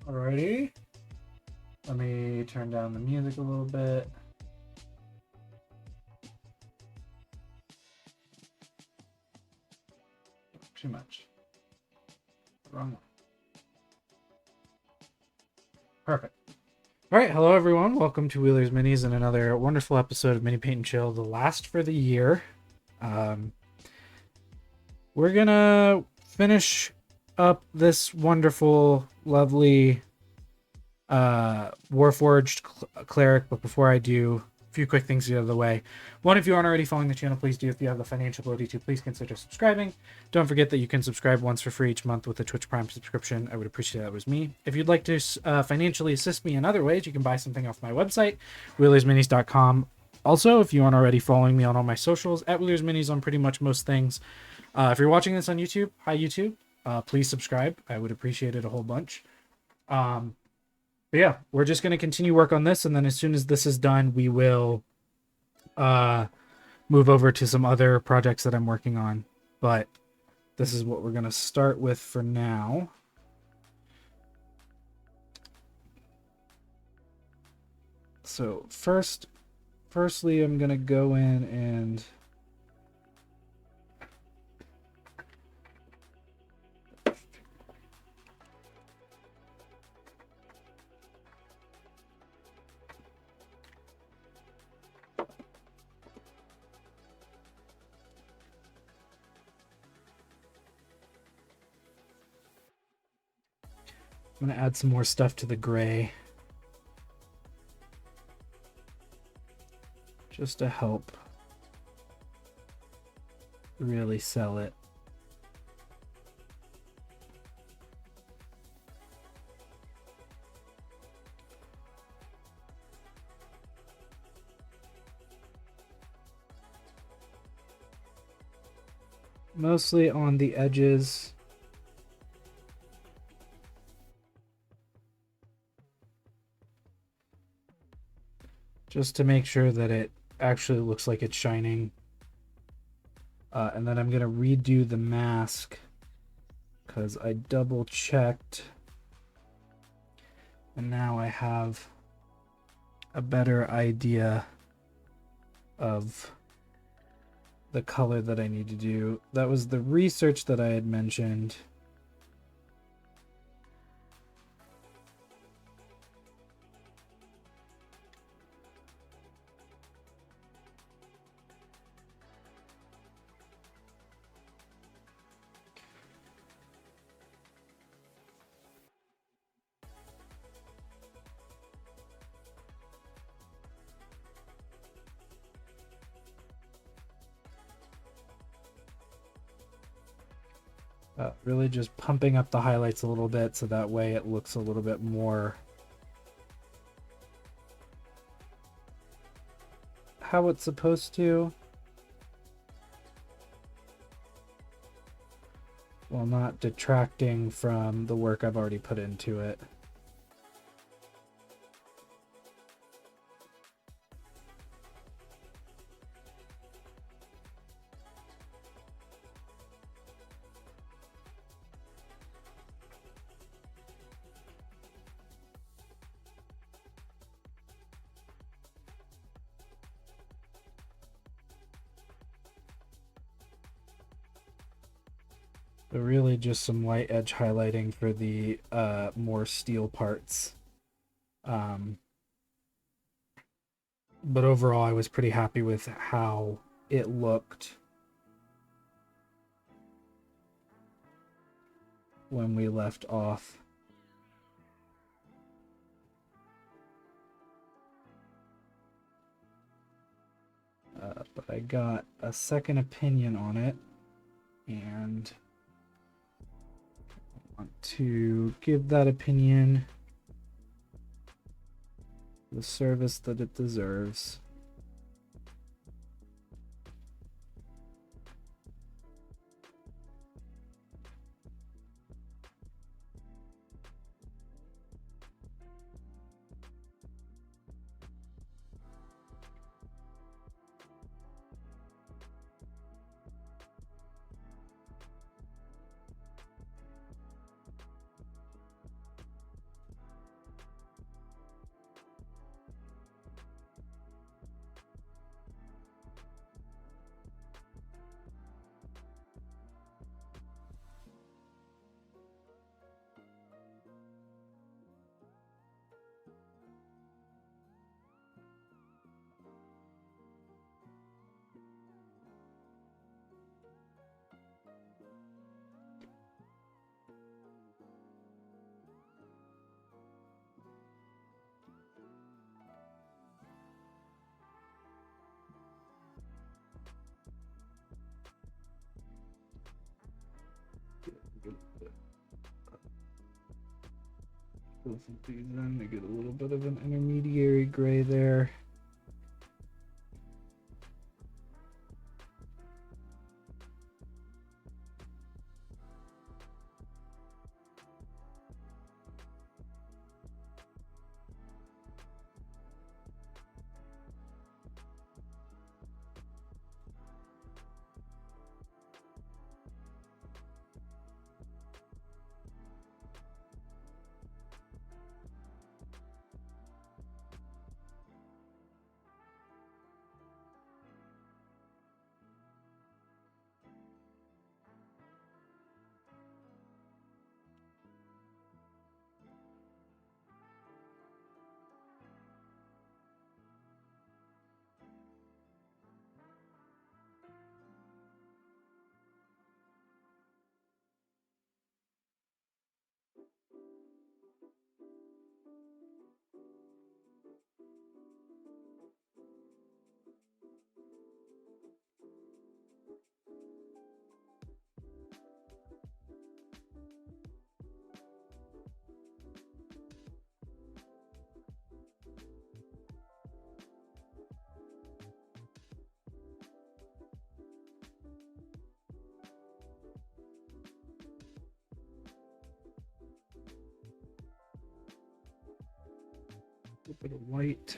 Alrighty. Let me turn down the music a little bit. Too much. Wrong one. Perfect. All right, hello everyone. Welcome to Wheeler's Minis and another wonderful episode of Mini Paint and Chill, the last for the year. We're gonna finish up this wonderful, lovely Warforged Cleric, but before I do, a few quick things to get out of the way. One, if you aren't already following the channel, please do. If you have the financial ability to, please consider subscribing. Don't forget that you can subscribe once for free each month with a Twitch Prime subscription. I would appreciate that. Was me. If you'd like to financially assist me in other ways, you can buy something off my website, wheelersminis.com. Also, if you aren't already following me on all my socials, at Wheelers Minis on pretty much most things. If you're watching this on YouTube, hi YouTube. Please subscribe. I would appreciate it a whole bunch. But yeah, we're just going to continue work on this, and then as soon as this is done, we will move over to some other projects that I'm working on. But this is what we're going to start with for now. So firstly, I'm going to go in and I'm going to add some more stuff to the gray just to help really sell it. Mostly on the edges. Just to make sure that it actually looks like it's shining. And then I'm going to redo the mask because I double checked. And now I have a better idea of the color that I need to do. That was the research that I had mentioned. Really just pumping up the highlights a little bit so that way it looks a little bit more how it's supposed to, while not detracting from the work I've already put into it. But really just some light edge highlighting for the more steel parts. But overall, I was pretty happy with how it looked when we left off. But I got a second opinion on it, and I want to give that opinion the service that it deserves. both of these in to get a little bit of an intermediary gray there. A little bit of white.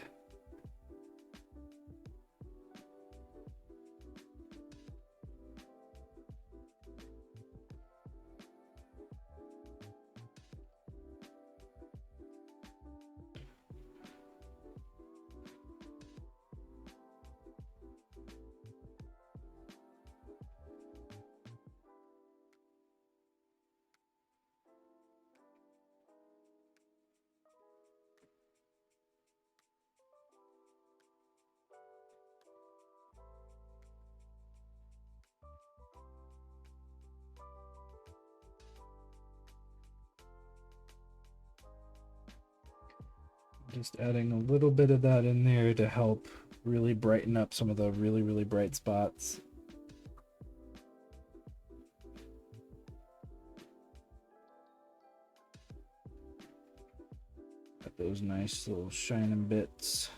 Just adding a little bit of that in there to help really brighten up some of the really bright spots. Got those nice little shining bits.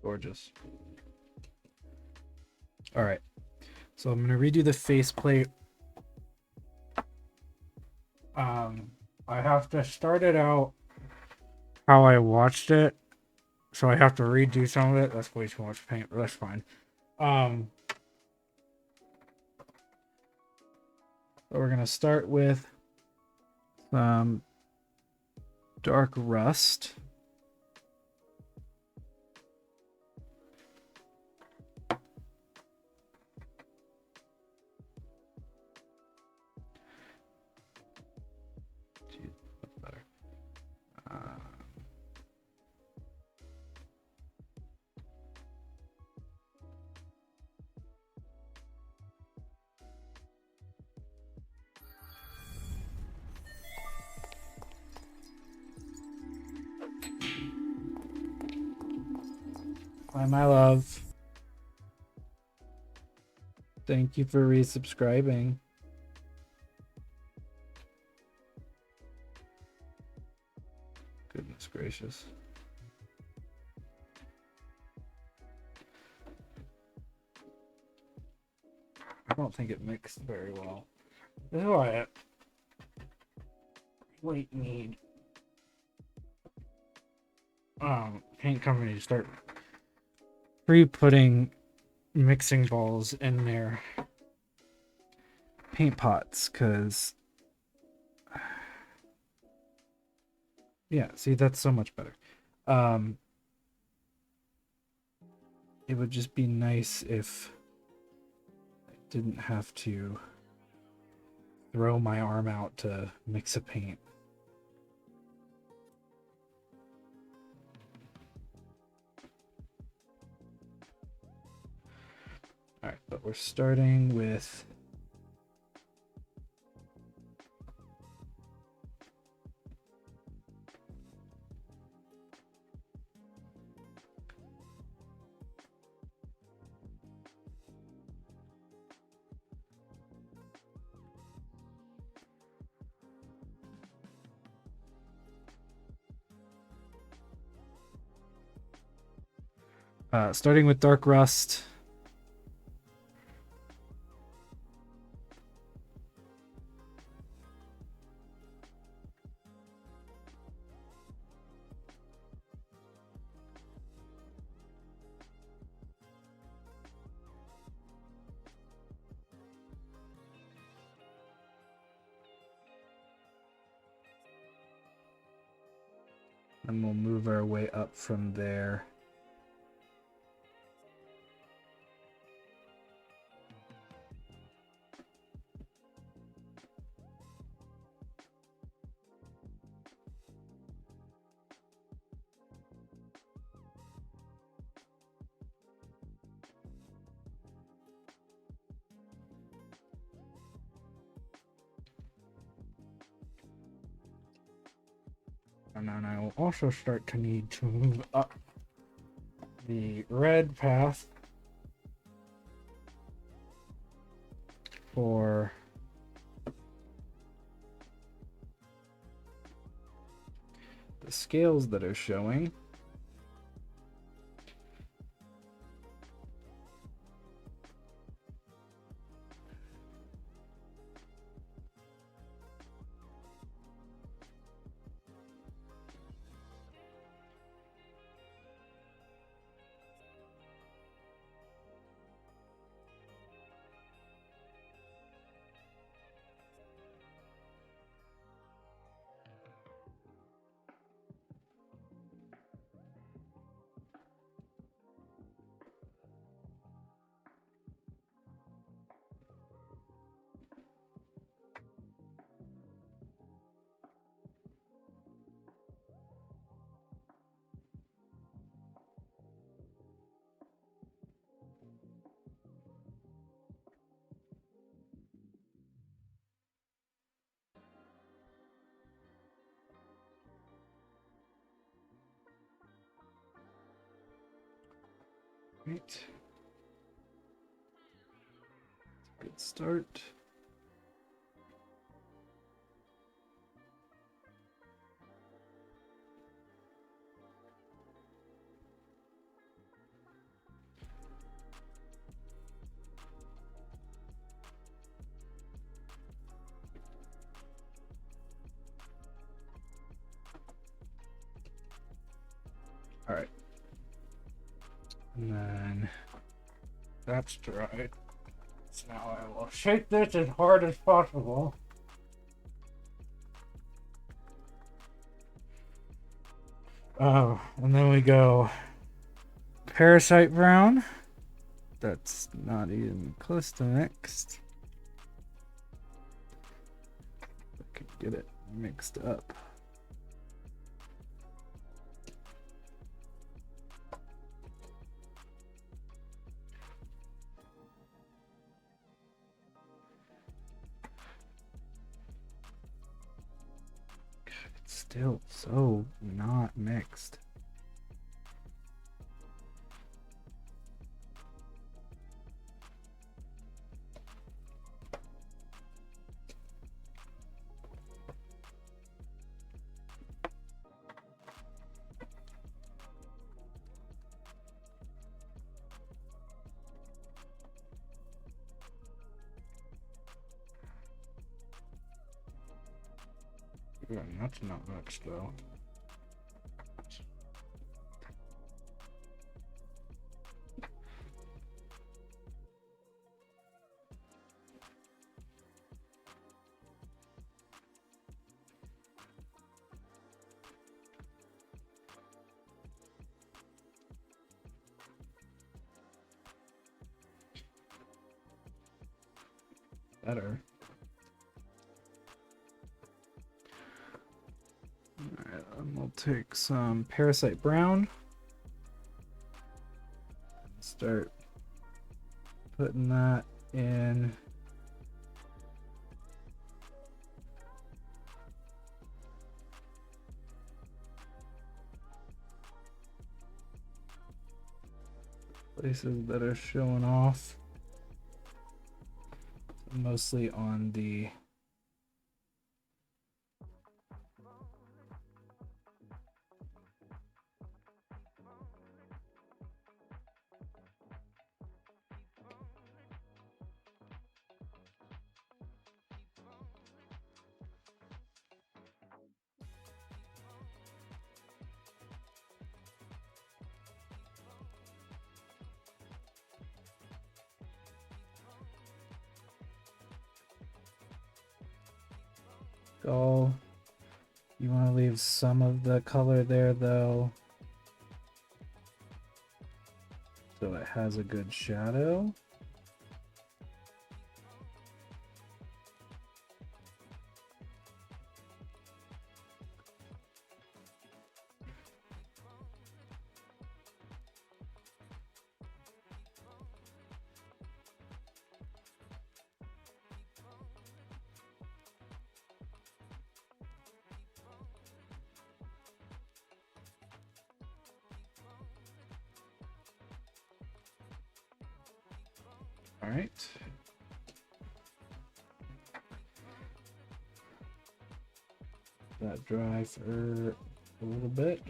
Gorgeous. All right. So I'm going to redo the faceplate. I have to start it out how I watched it. So I have to redo some of it. That's way too much paint, but that's fine. So we're going to start with some dark rust. Hi, my love. Thank you for resubscribing. Goodness gracious. I don't think it mixed very well. This is why I need paint company to start pre-putting mixing balls in their paint pots, because yeah, see, that's so much better. It would just be nice if I didn't have to throw my arm out to mix a paint. All right, but we're starting with dark rust. And we'll move our way up from there. And then I will also start to need to move up the red path for the scales that are showing. Right. Good start. All right. And then that's dried. So now I will shake this as hard as possible. Oh, and then we go Parasite Brown. That's not even close to mixed. I could get it mixed up. It's still so not mixed. Yeah, that's not much though. Better. Alright, we'll take some Parasite Brown. Start putting that in. Places that are showing off. Mostly on the skull. You want to leave some of the color there though, so it has a good shadow. All right. That dry for a little bit.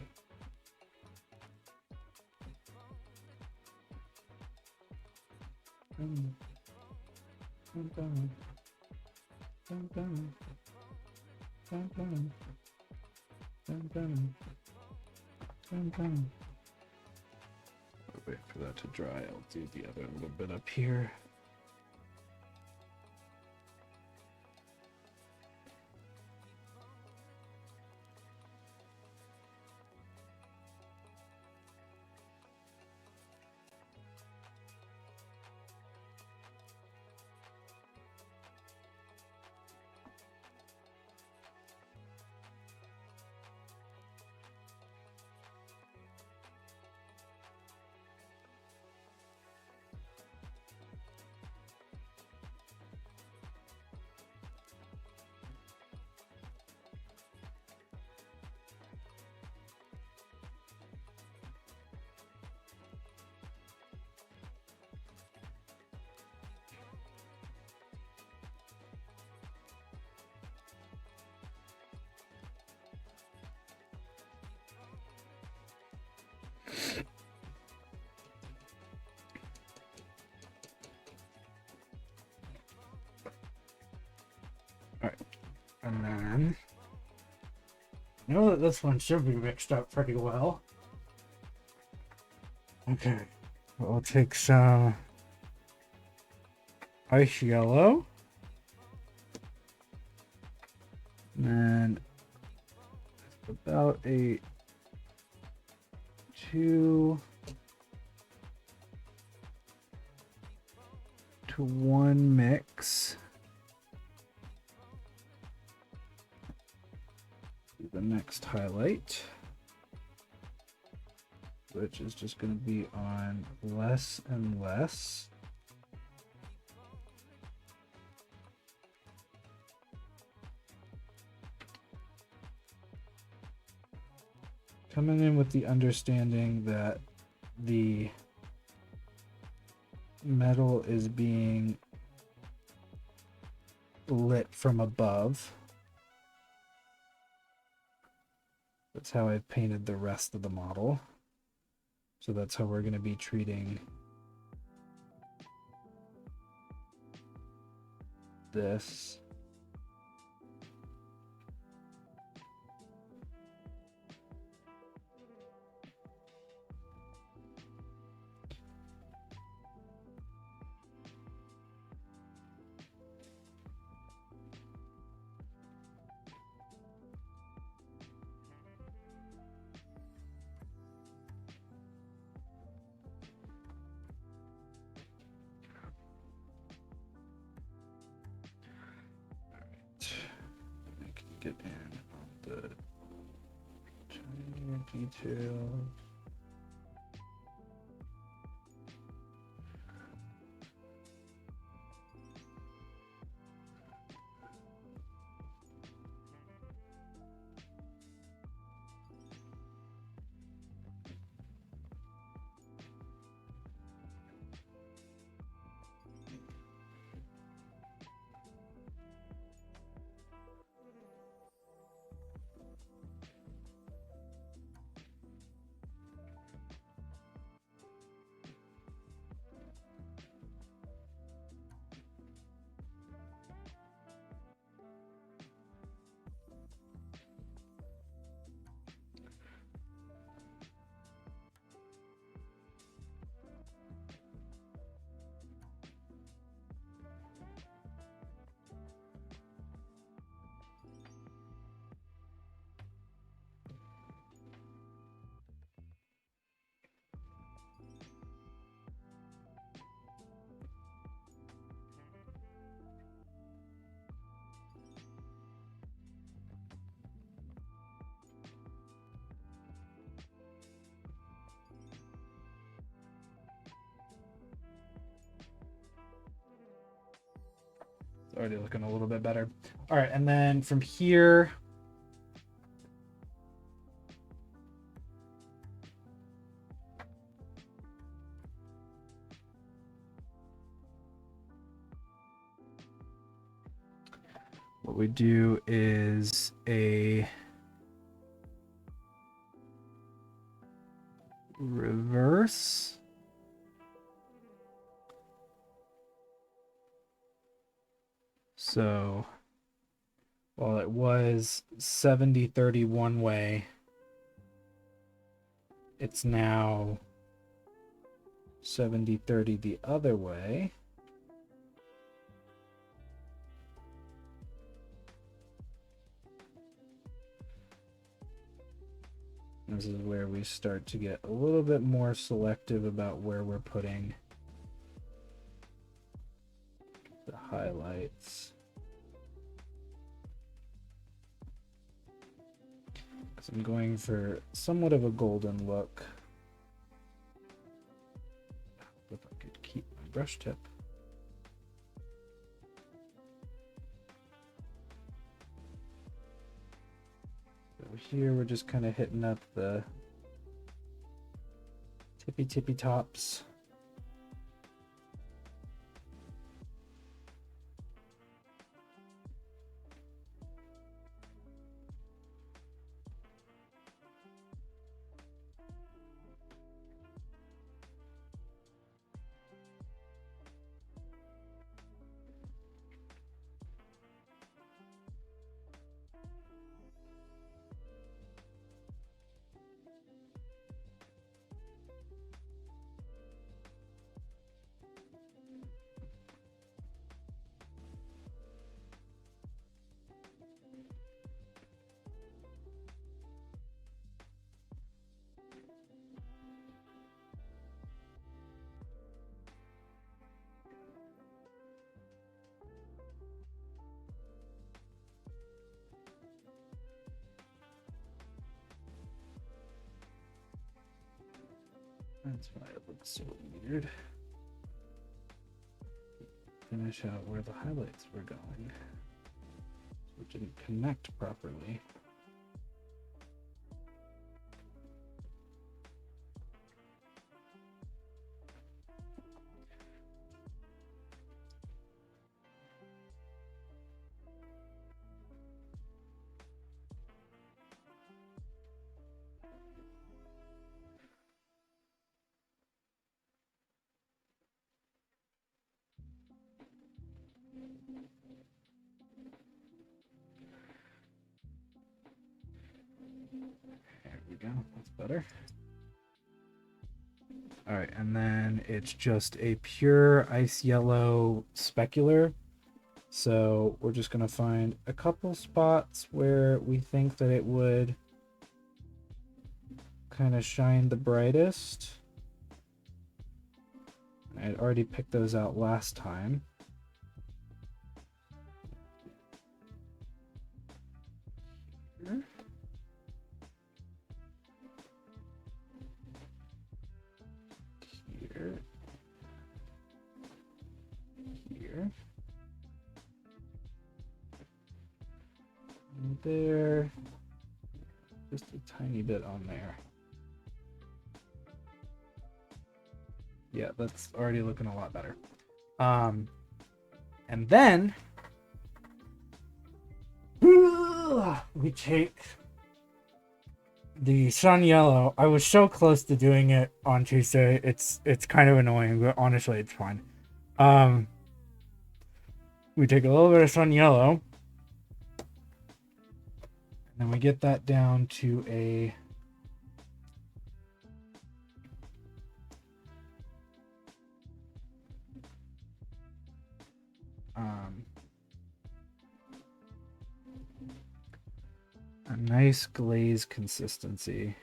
Wait for that to dry. I'll do the other little bit up here. Alright, and then I know that this one should be mixed up pretty well. Okay. We'll take some ice yellow. And then about a 2 to 1 mix. The next highlight, which is just going to be on less and less. Coming in with the understanding that the metal is being lit from above. That's how I've painted the rest of the model. So that's how we're going to be treating this. I can get in on the tiny details. It's already looking a little bit better. All right, and then from here, what we do is a reverse. So while it was 70-30 one way, it's now 70-30 the other way. This is where we start to get a little bit more selective about where we're putting the highlights. Because I'm going for somewhat of a golden look. If I could keep my brush tip. So here we're just kind of hitting up the tippy tops. That's why it looks so weird. Finish out where the highlights were going. So it didn't connect properly. There we go. That's better. All right, and then it's just a pure ice yellow specular. So we're just going to find a couple spots where we think that it would kind of shine the brightest. I had already picked those out last time. Here. Here. And there. Just a tiny bit on there. Yeah, that's already looking a lot better. And then we take the sun yellow. I was so close to doing it on Tuesday. It's kind of annoying, but honestly, it's fine. We take a little bit of sun yellow, and then we get that down to a nice glaze consistency.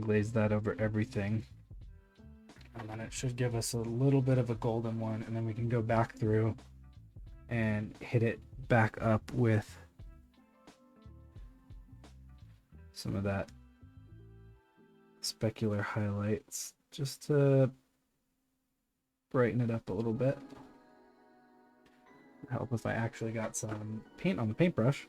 Glaze that over everything, and then it should give us a little bit of a golden one, and then we can go back through and hit it back up with some of that specular highlights just to brighten it up a little bit. Help if I actually got some paint on the paintbrush.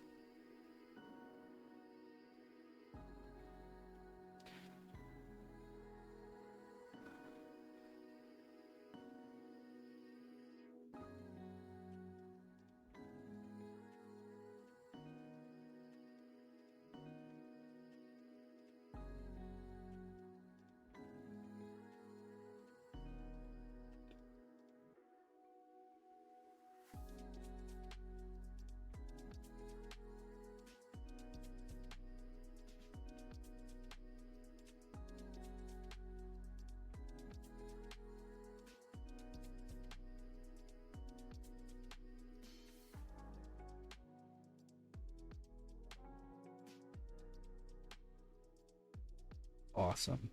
Awesome.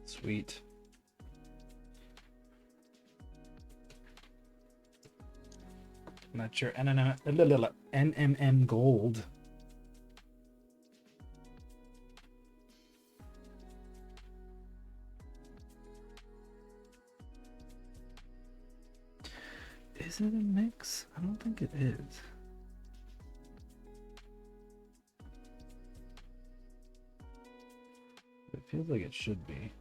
Sweet. And that's your NMM gold. Is it a mix? I don't think it is. It feels like it should be.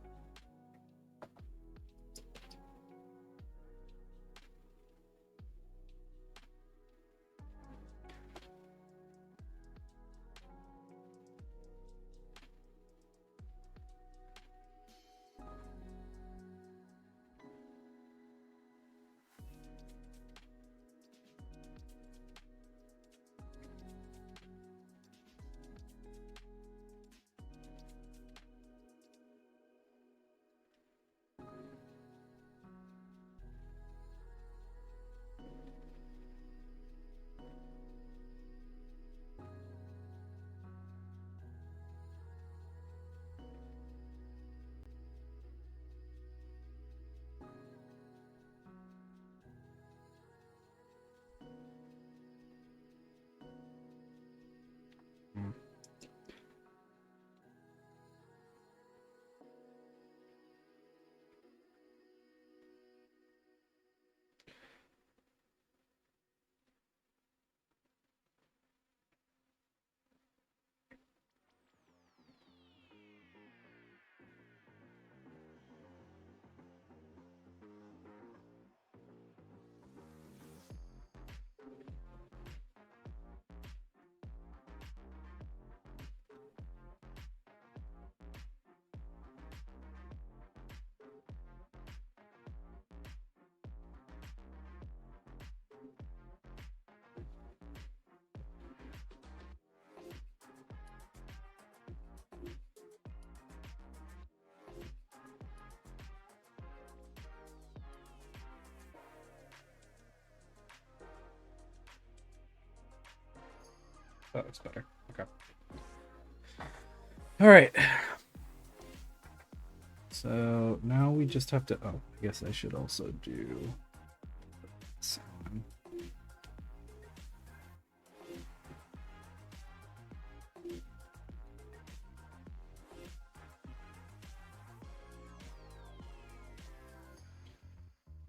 That looks better. Okay. All right. So now we just have to. Oh, I guess I should also do this one.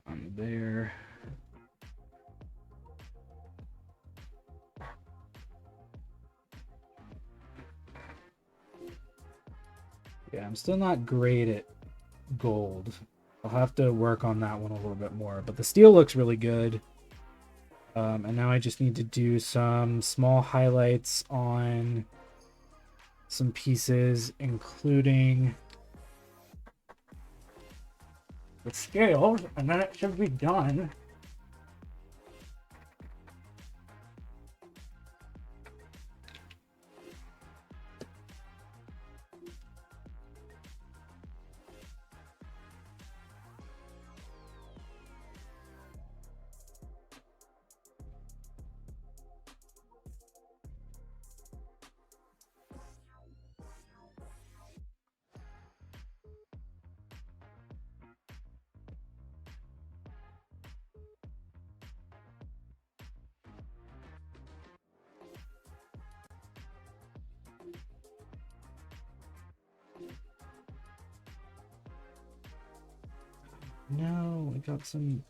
On there. Yeah, I'm still not great at gold. I'll have to work on that one a little bit more, but the steel looks really good. And now I just need to do some small highlights on some pieces, including the scales, and then it should be done. No, I got some.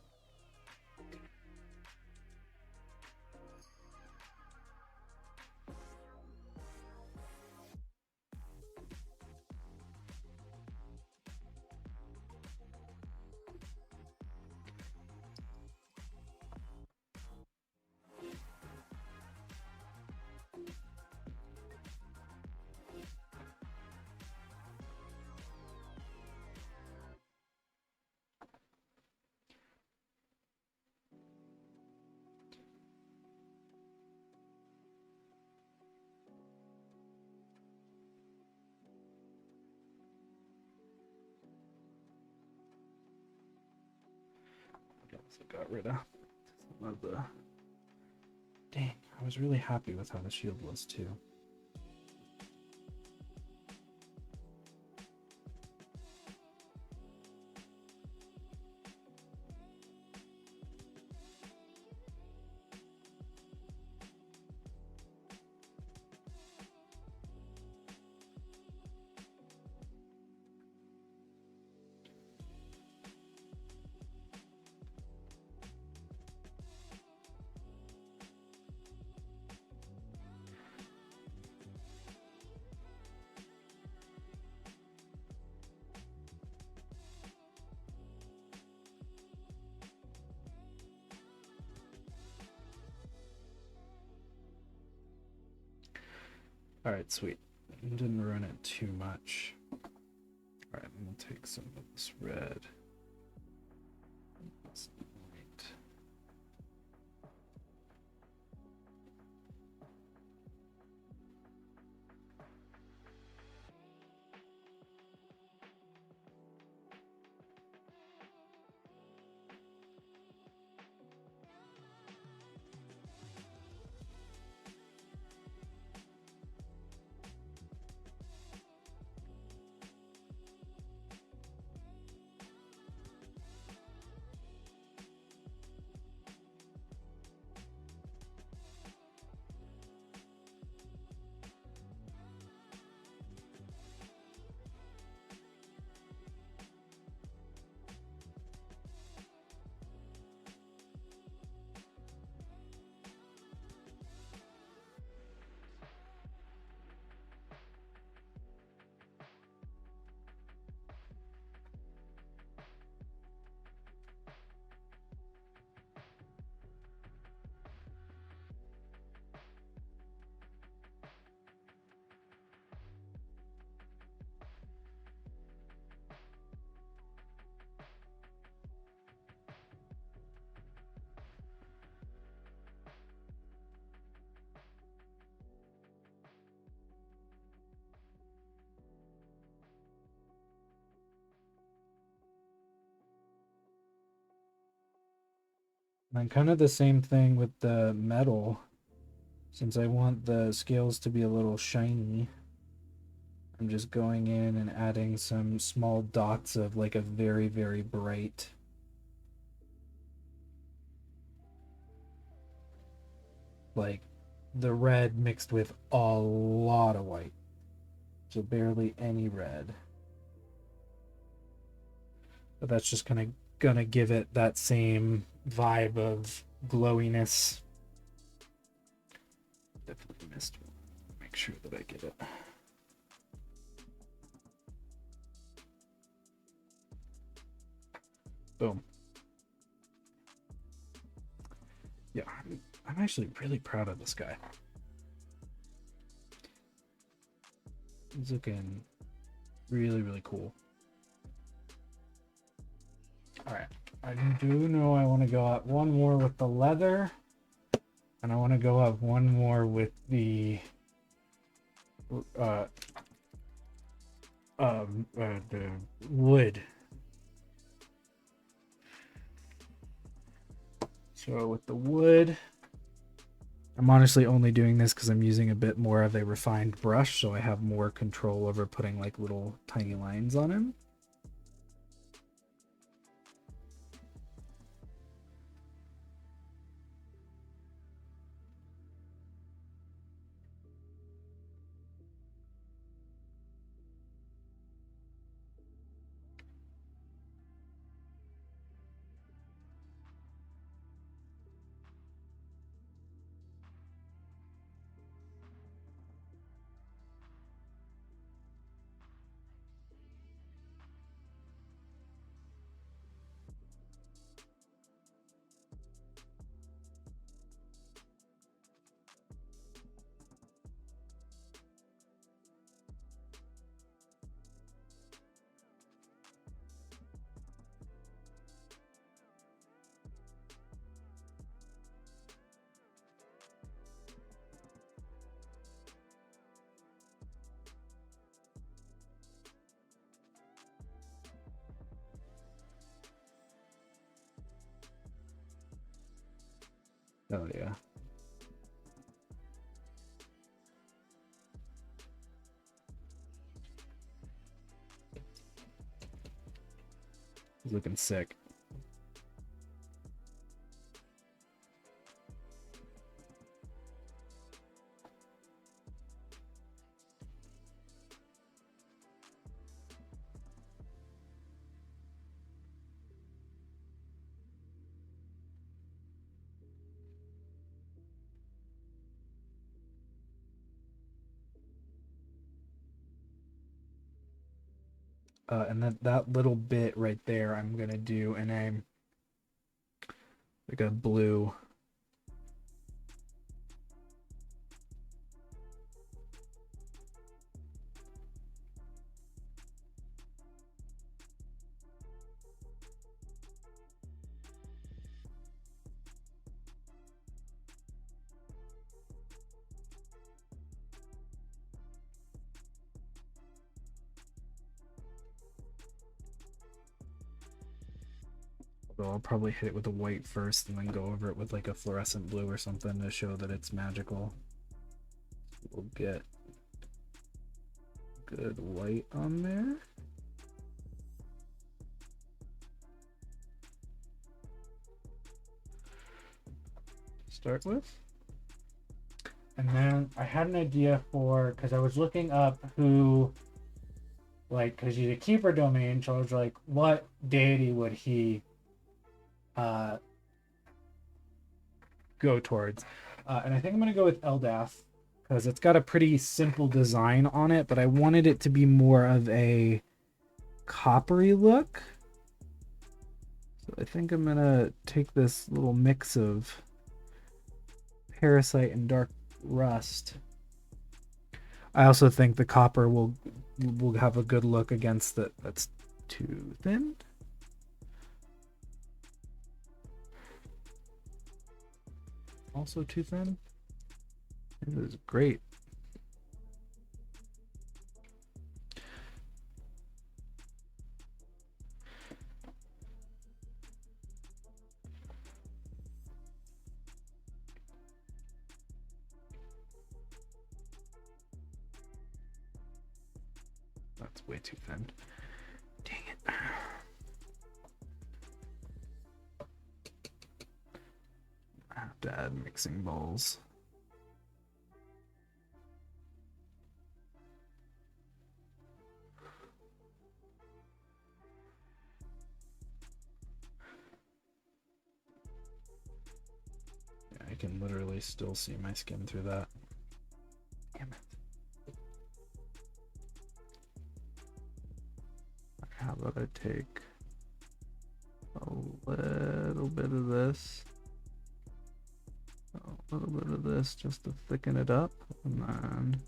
I got rid of some of the. Dang, I was really happy with how the shield was too. All right, sweet. Didn't ruin it too much. All right, I'm gonna take some of this red. Some white. And kind of the same thing with the metal. Since I want the scales to be a little shiny, I'm just going in and adding some small dots of like a very, very bright like the red mixed with a lot of white. So barely any red. But that's just gonna give it that same vibe of glowiness. Definitely missed one. Make sure that I get it. Boom. Yeah, I'm actually really proud of this guy. He's looking really, really cool. All right, I do know I want to go up one more with the leather, and I want to go up one more with the the wood. So with the wood, I'm honestly only doing this because I'm using a bit more of a refined brush, so I have more control over putting like little tiny lines on him. Oh yeah. He's looking sick. And then that little bit right there, I'm gonna do in a like a blue. So I'll probably hit it with a white first and then go over it with like a fluorescent blue or something to show that it's magical. We'll get good white on there. Start with. And then I had an idea for, because I was looking up who, like, because he's a keeper domain, so I was like, what deity would he go towards? And I think I'm going to go with Eldath, because it's got a pretty simple design on it, but I wanted it to be more of a coppery look. So I think I'm going to take this little mix of Parasite and Dark Rust. I also think the copper will have a good look against it. That's too thin. Also too thin. This is great. That's way too thin. Dang it. I have to add mixing bowls. Yeah, I can literally still see my skin through that. Damn it. How about I take a little bit of this, a little bit of this just to thicken it up, and then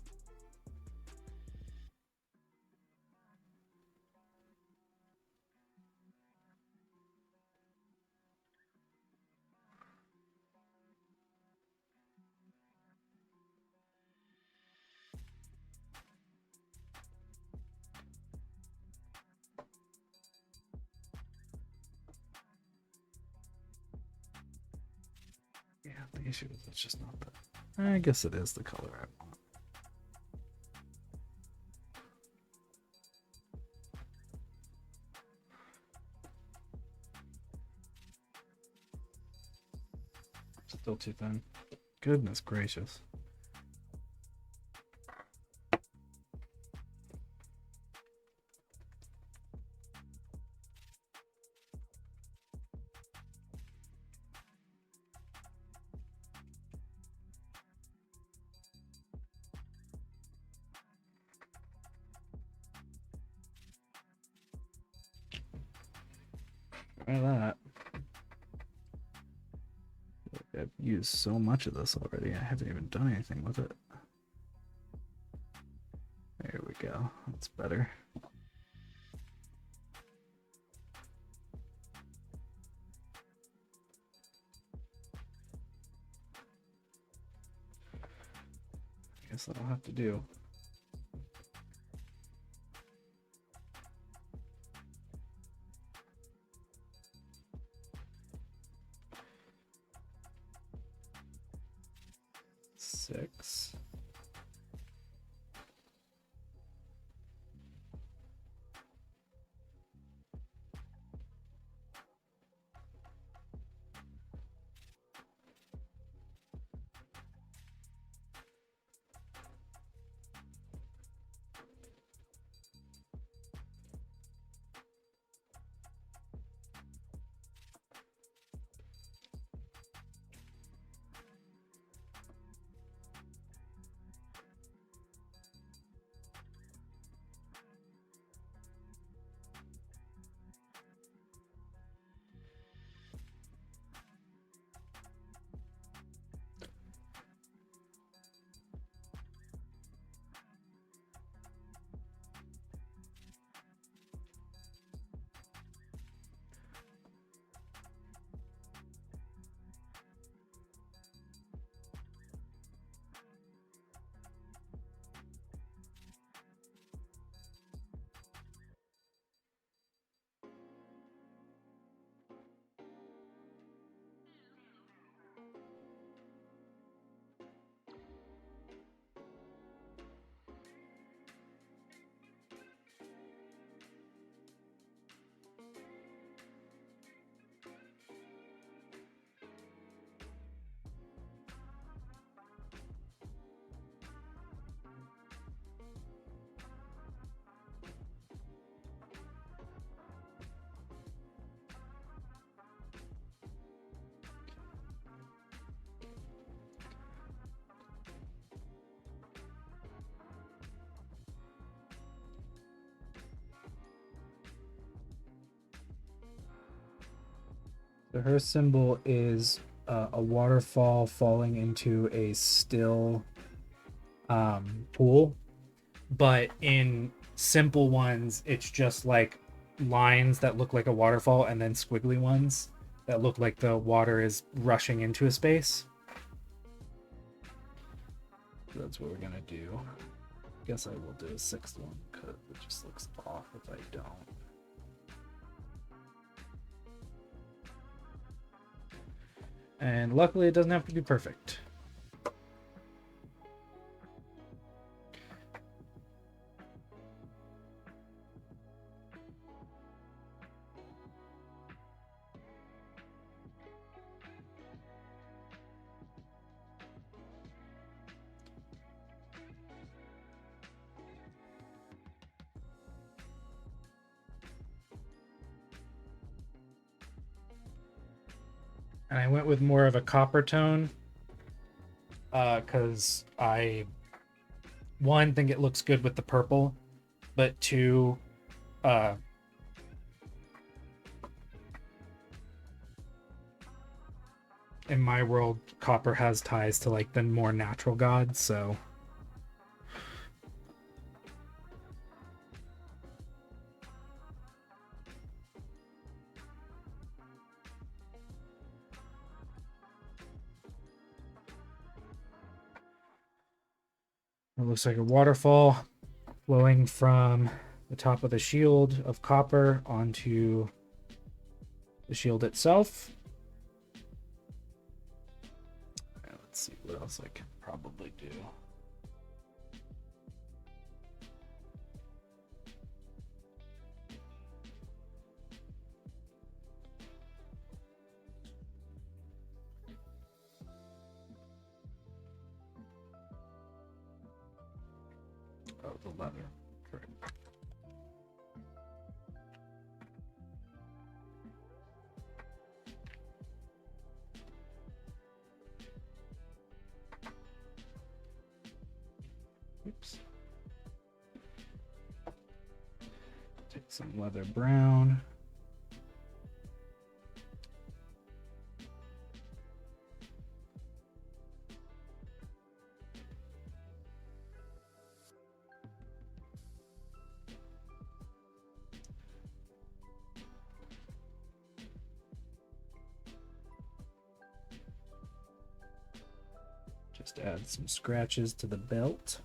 yeah, the issue is it's just not that. I guess it is the color I want. Still too thin. Goodness gracious. Try that. I've used so much of this already. I haven't even done anything with it. There we go. That's better. I guess that'll have to do. Six. So her symbol is a waterfall falling into a still pool, but in simple ones, it's just like lines that look like a waterfall, and then squiggly ones that look like the water is rushing into a space. So that's what we're gonna do. Guess I will do a sixth one because it just looks off if I don't. And luckily it doesn't have to be perfect. And I went with more of a copper tone because I, one, think it looks good with the purple, but two, in my world, copper has ties to like the more natural gods, so it looks like a waterfall flowing from the top of the shield of copper onto the shield itself. Let's see what else I can probably do. Oh, the leather. Correct. Oops. Take some leather brown. Just add some scratches to the belt.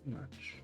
Much.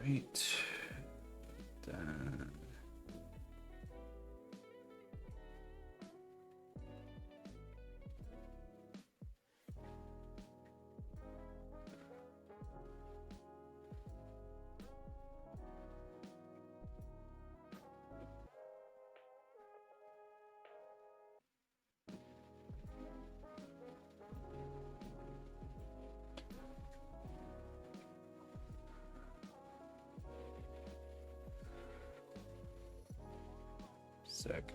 right. Then... Sick.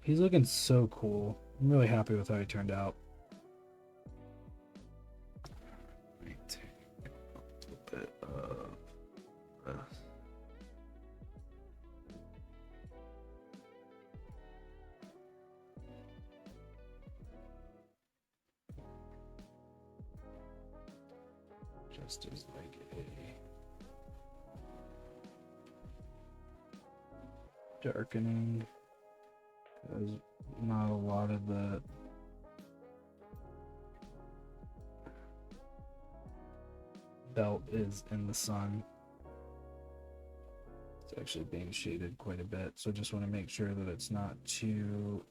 He's looking so cool. I'm really happy with how he turned out. Let me take a little bit of this. Just as like a darkening. There's not a lot of the belt is in the sun. It's actually being shaded quite a bit, so just want to make sure that it's not too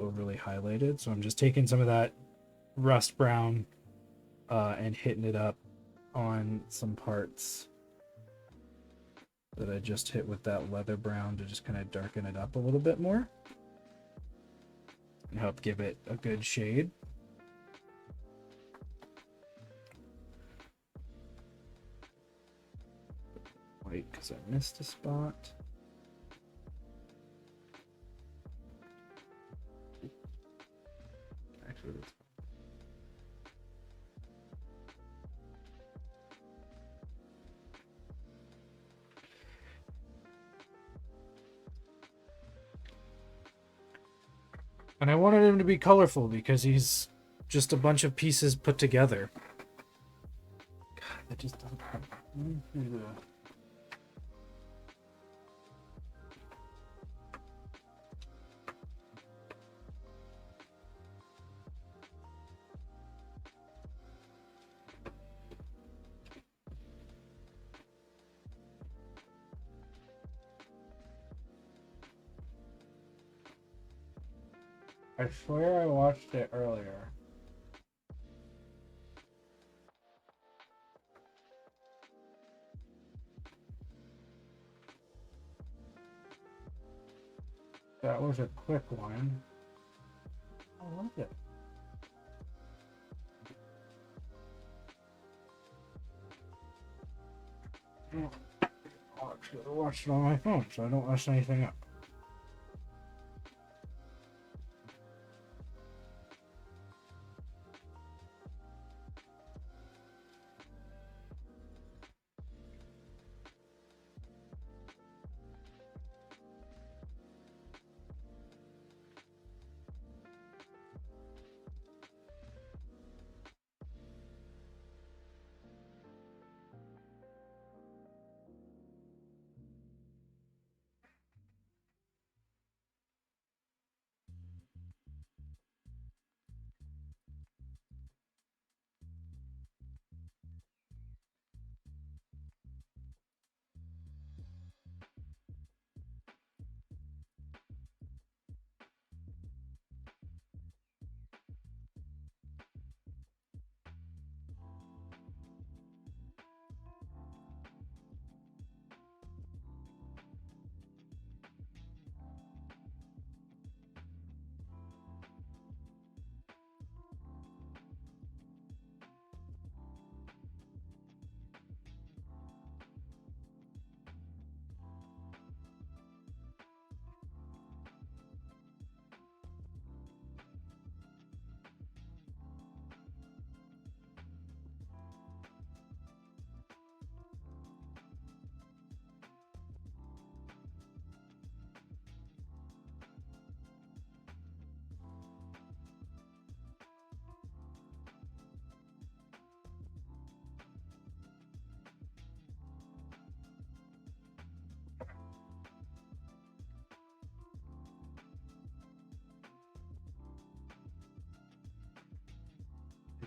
overly highlighted. So I'm just taking some of that rust brown and hitting it up on some parts that I just hit with that leather brown to just kind of darken it up a little bit more and help give it a good shade. White because I missed a spot. Actually, that's... And I wanted him to be colorful because he's just a bunch of pieces put together. God, that just doesn't happen. I swear I watched it earlier. That was a quick one. I like it. Actually, I watched it on my phone, so I don't mess anything up.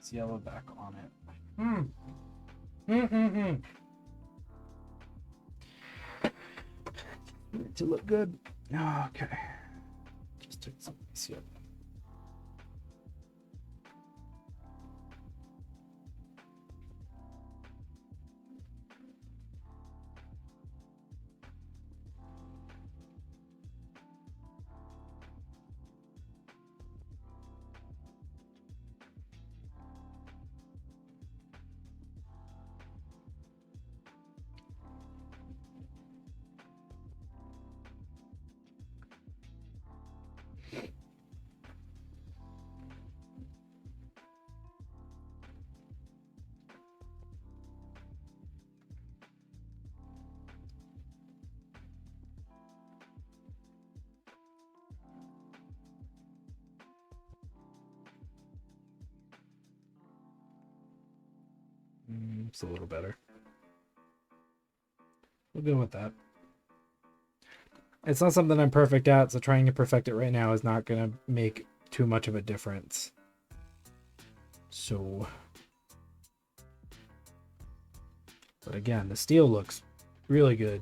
nice yellow back on it. Need it to look good. Okay. Just took some nice yellow. It's a little better. We'll go with that. It's not something I'm perfect at, so trying to perfect it right now is not going to make too much of a difference. So, but again, the steel looks really good.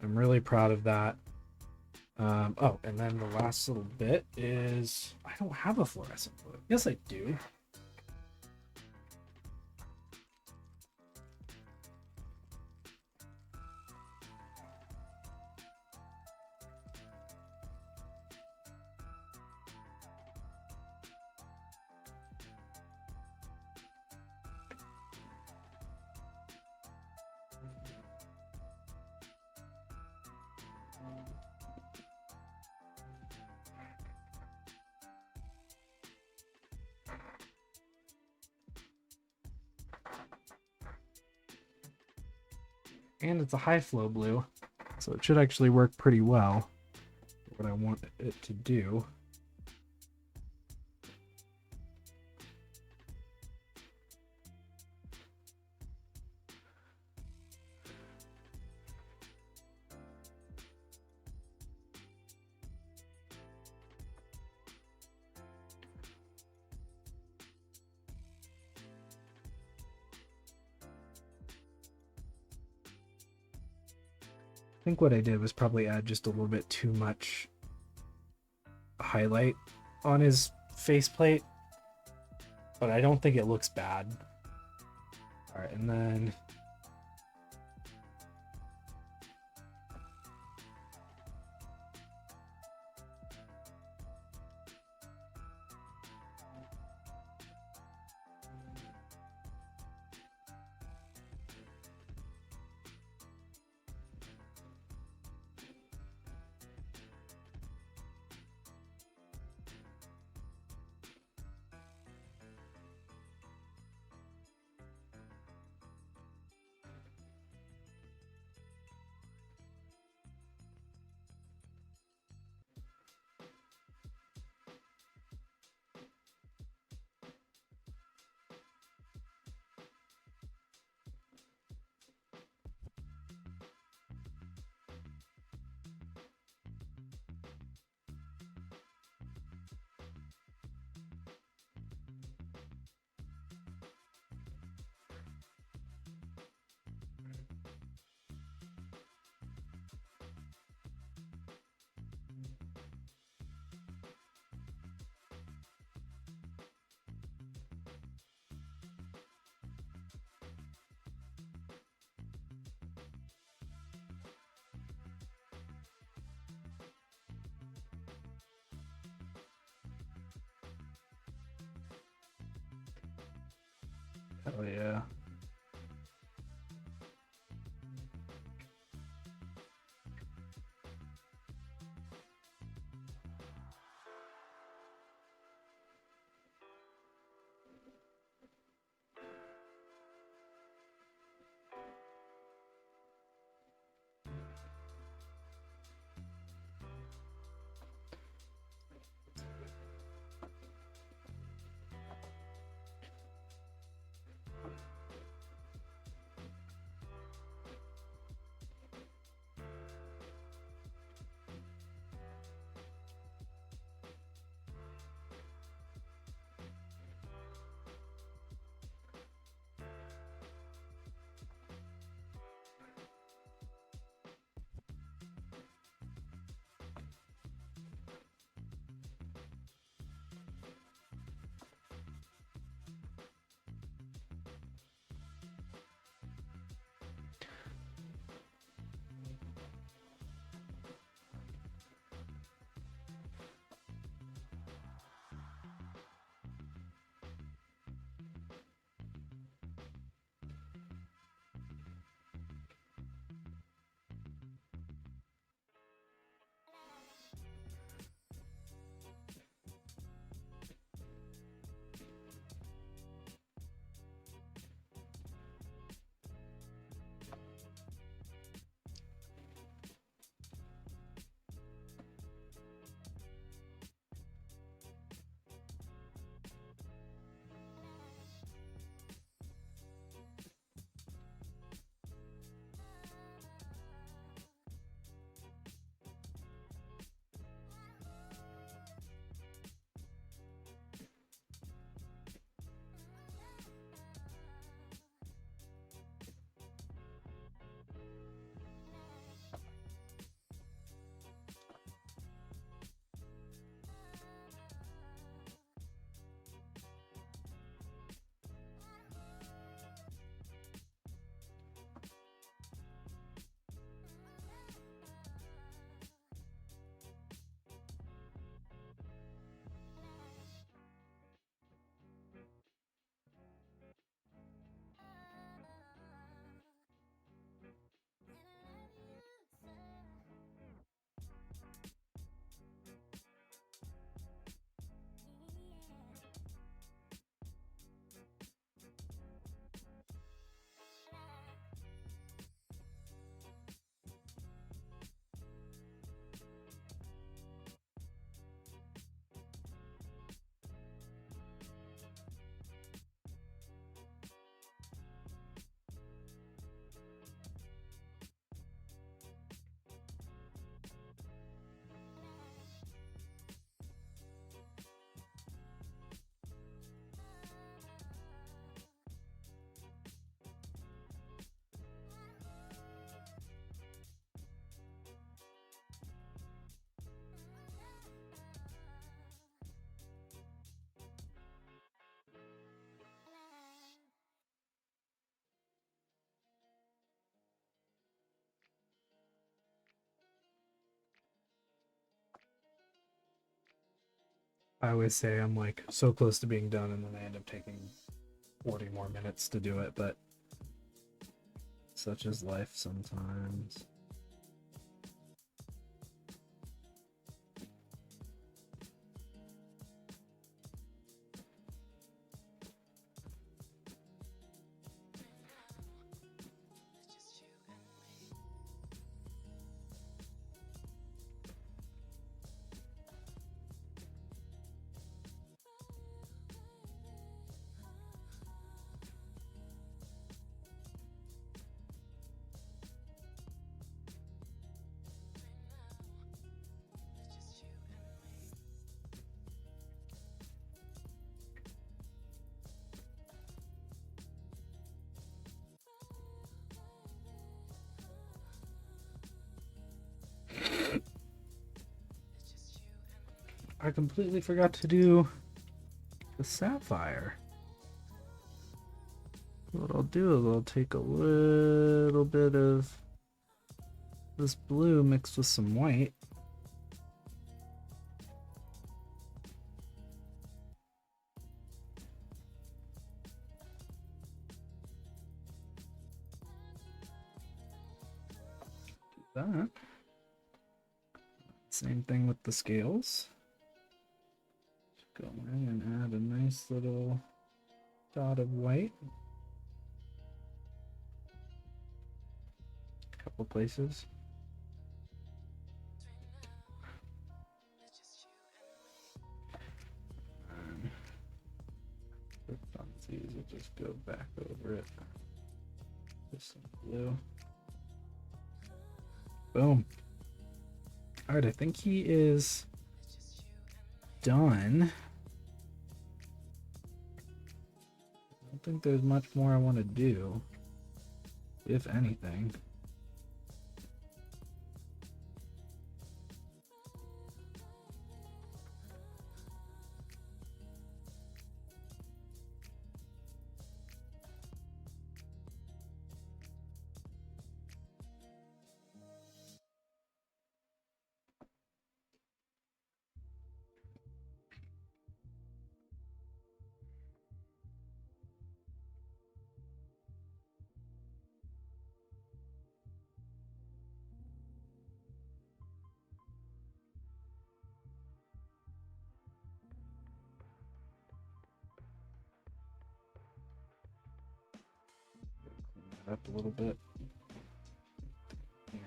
I'm really proud of that. Oh, and then the last little bit is, I don't have a fluorescent blue. Yes, I do. And it's a high flow blue, so it should actually work pretty well for what I want it to do. I think what I did was probably add just a little bit too much highlight on his faceplate, but I don't think it looks bad. All right, and then oh yeah. I always say I'm like so close to being done, and then I end up taking 40 more minutes to do it, but such is life sometimes. I completely forgot to do the sapphire. What I'll do is I'll take a little bit of this blue mixed with some white. Do that. Same thing with the scales. Just go in and add a nice little dot of white. A couple places. For funsies, we'll just go back over it with some blue. Boom. Alright, I think he is done. I don't think there's much more I want to do, if anything. Up a little bit here,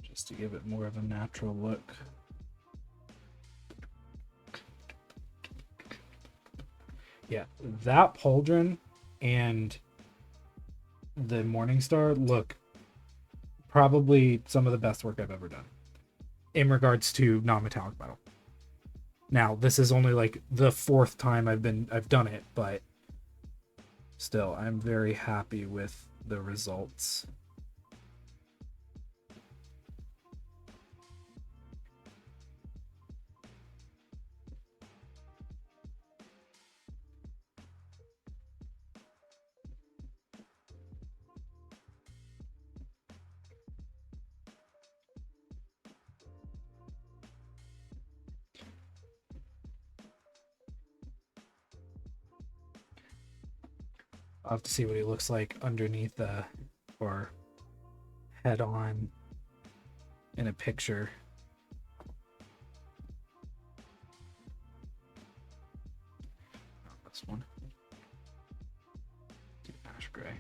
just to give it more of a natural look. Yeah, that pauldron and the Morningstar look probably some of the best work I've ever done in regards to non-metallic metal. Now, this is only like the fourth time I've done it, but still, I'm very happy with the results. I'll have to see what he looks like underneath or head on in a picture. This one. Ash gray.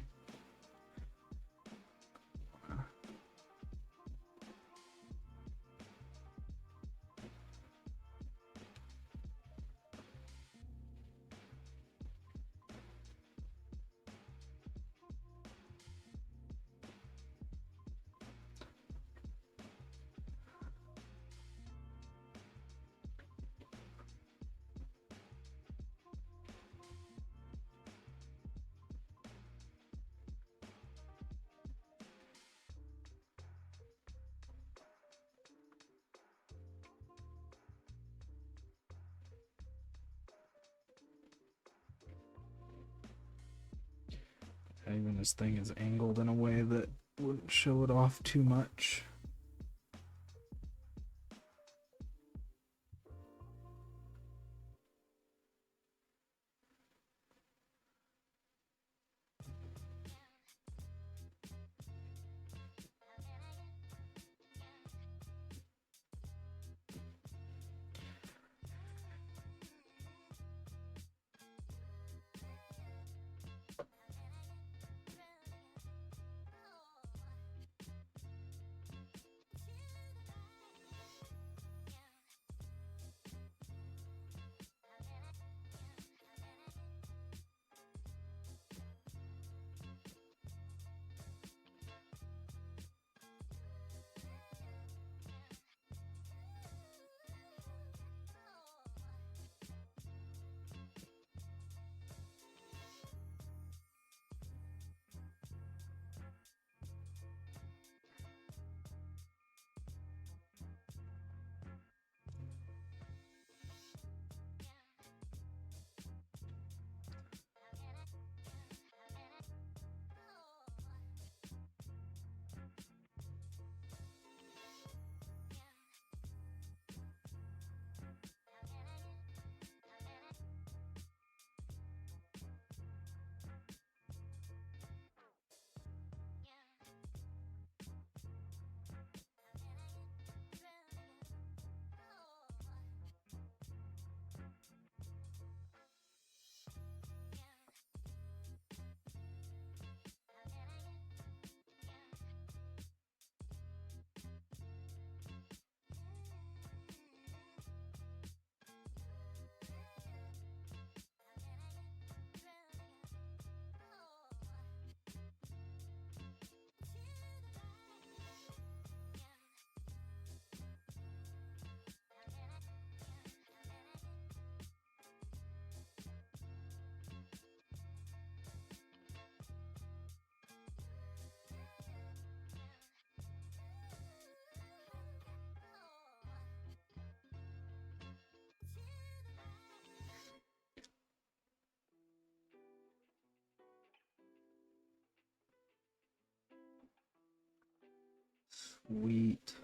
Even this thing is angled in a way that wouldn't show it off too much. Wheat.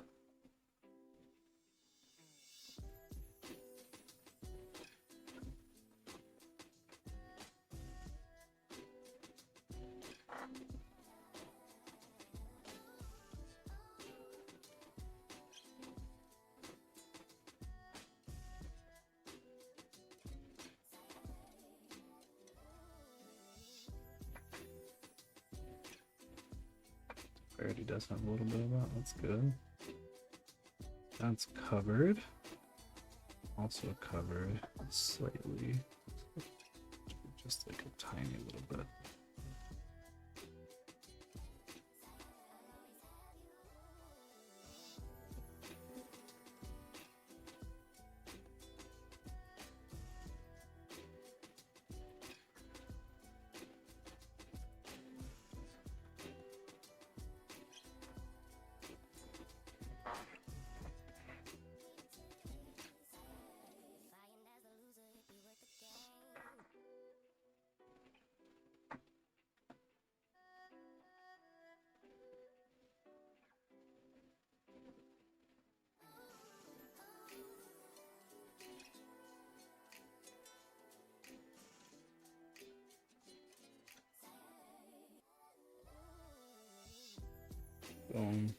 Already does have a little bit of that. That's good. That's covered. Also covered slightly. Just like a tiny little bit. Boom.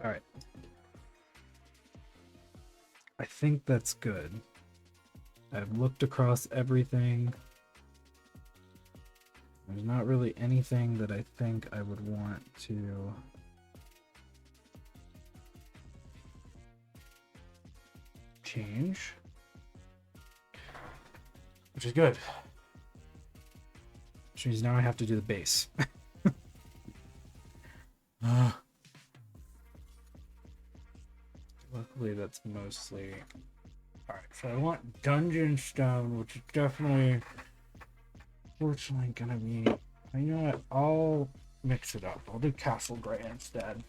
All right. I think that's good. I've looked across everything. There's not really anything that I think I would want to change, which is good. Which means now I have to do the base. Luckily, that's mostly... Alright, so I want Dungeon Stone, which is definitely... Fortunately gonna be... You know what? I'll mix it up. I'll do Castle Gray instead.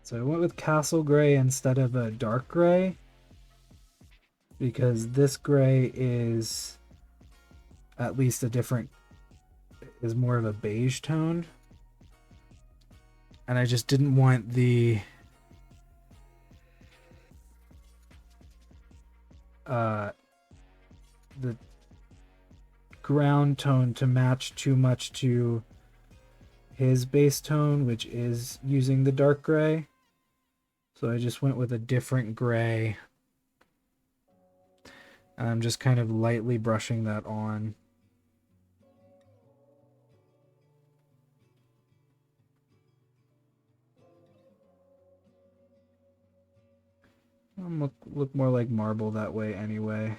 So I went with Castle Gray instead of a Dark Gray, because this gray is at least is more of a beige tone. And I just didn't want the ground tone to match too much to his base tone, which is using the dark gray. So I just went with a different gray. And I'm just kind of lightly brushing that on. Look more like marble that way anyway.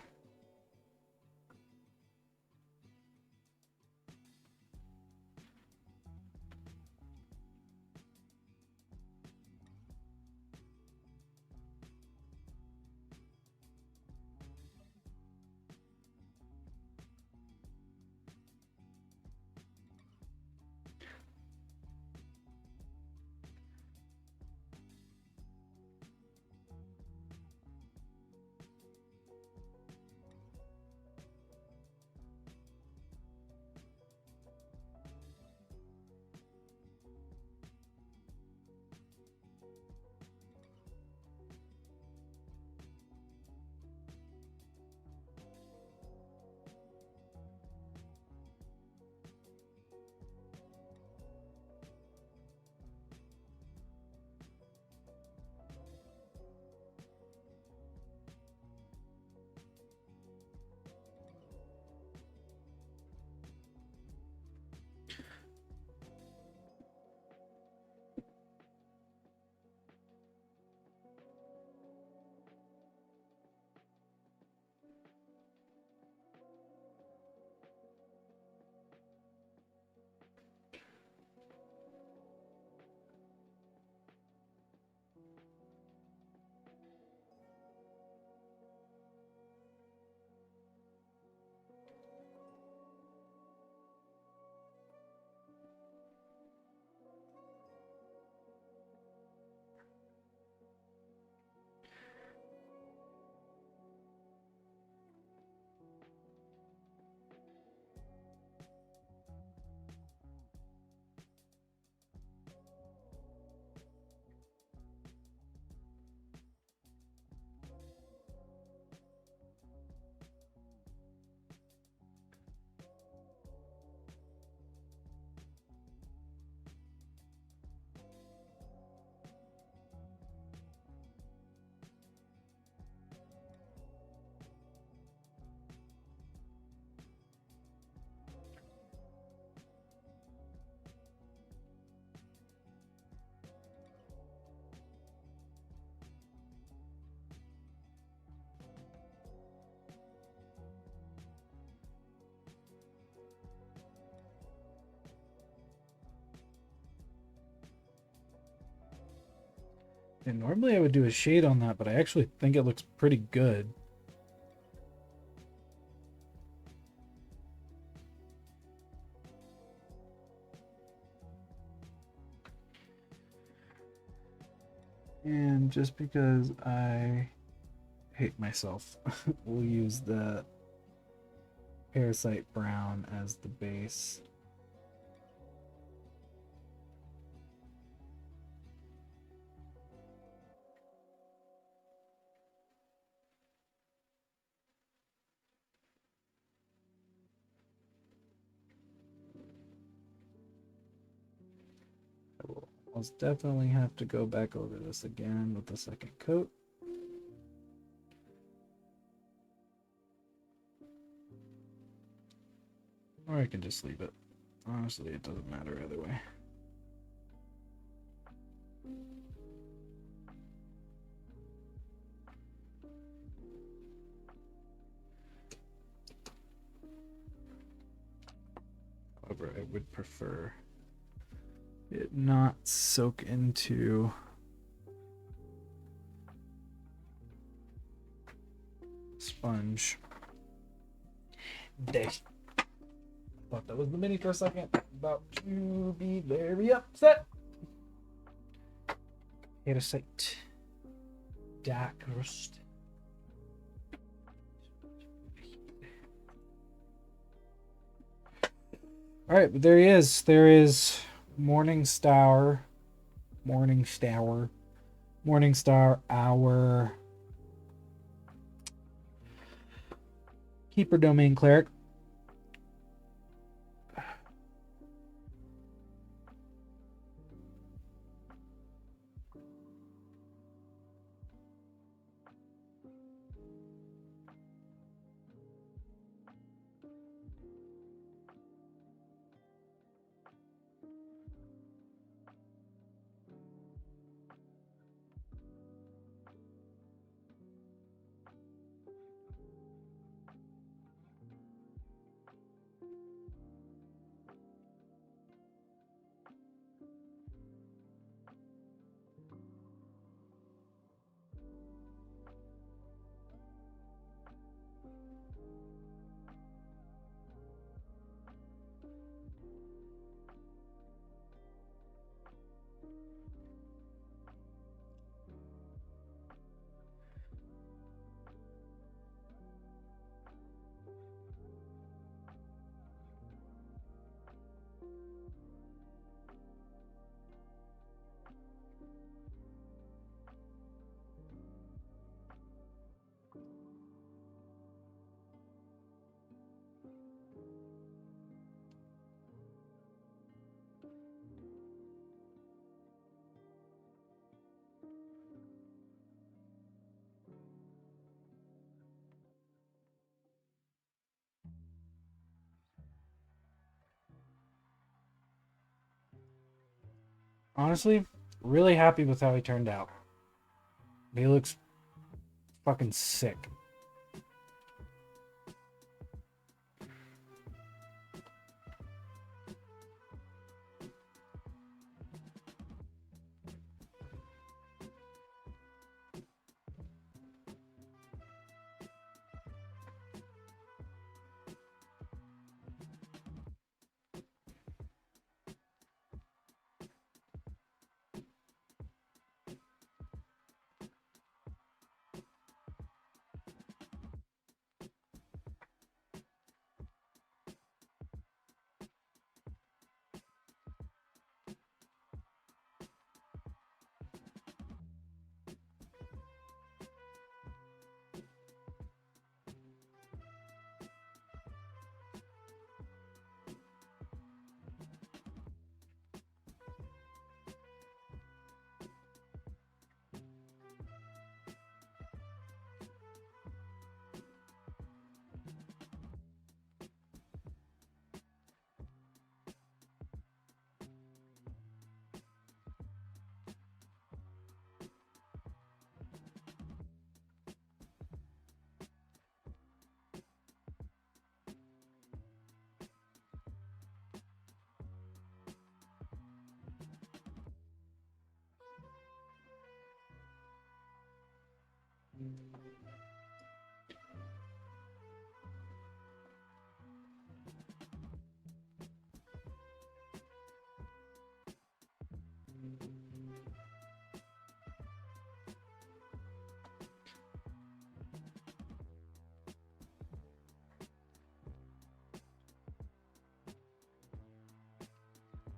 And normally I would do a shade on that, but I actually think it looks pretty good. And just because I hate myself, we'll use the Parasite Brown as the base. I'll definitely have to go back over this again with the second coat. Or I can just leave it. Honestly, it doesn't matter either way. However, I would prefer it not soak into sponge. There. Thought that was the mini for a second. About to be very upset. Parasite. Dark rust. Alright, but there he is. There is Morningstar, our Keeper Domain Cleric. Honestly, really happy with how he turned out. He looks fucking sick.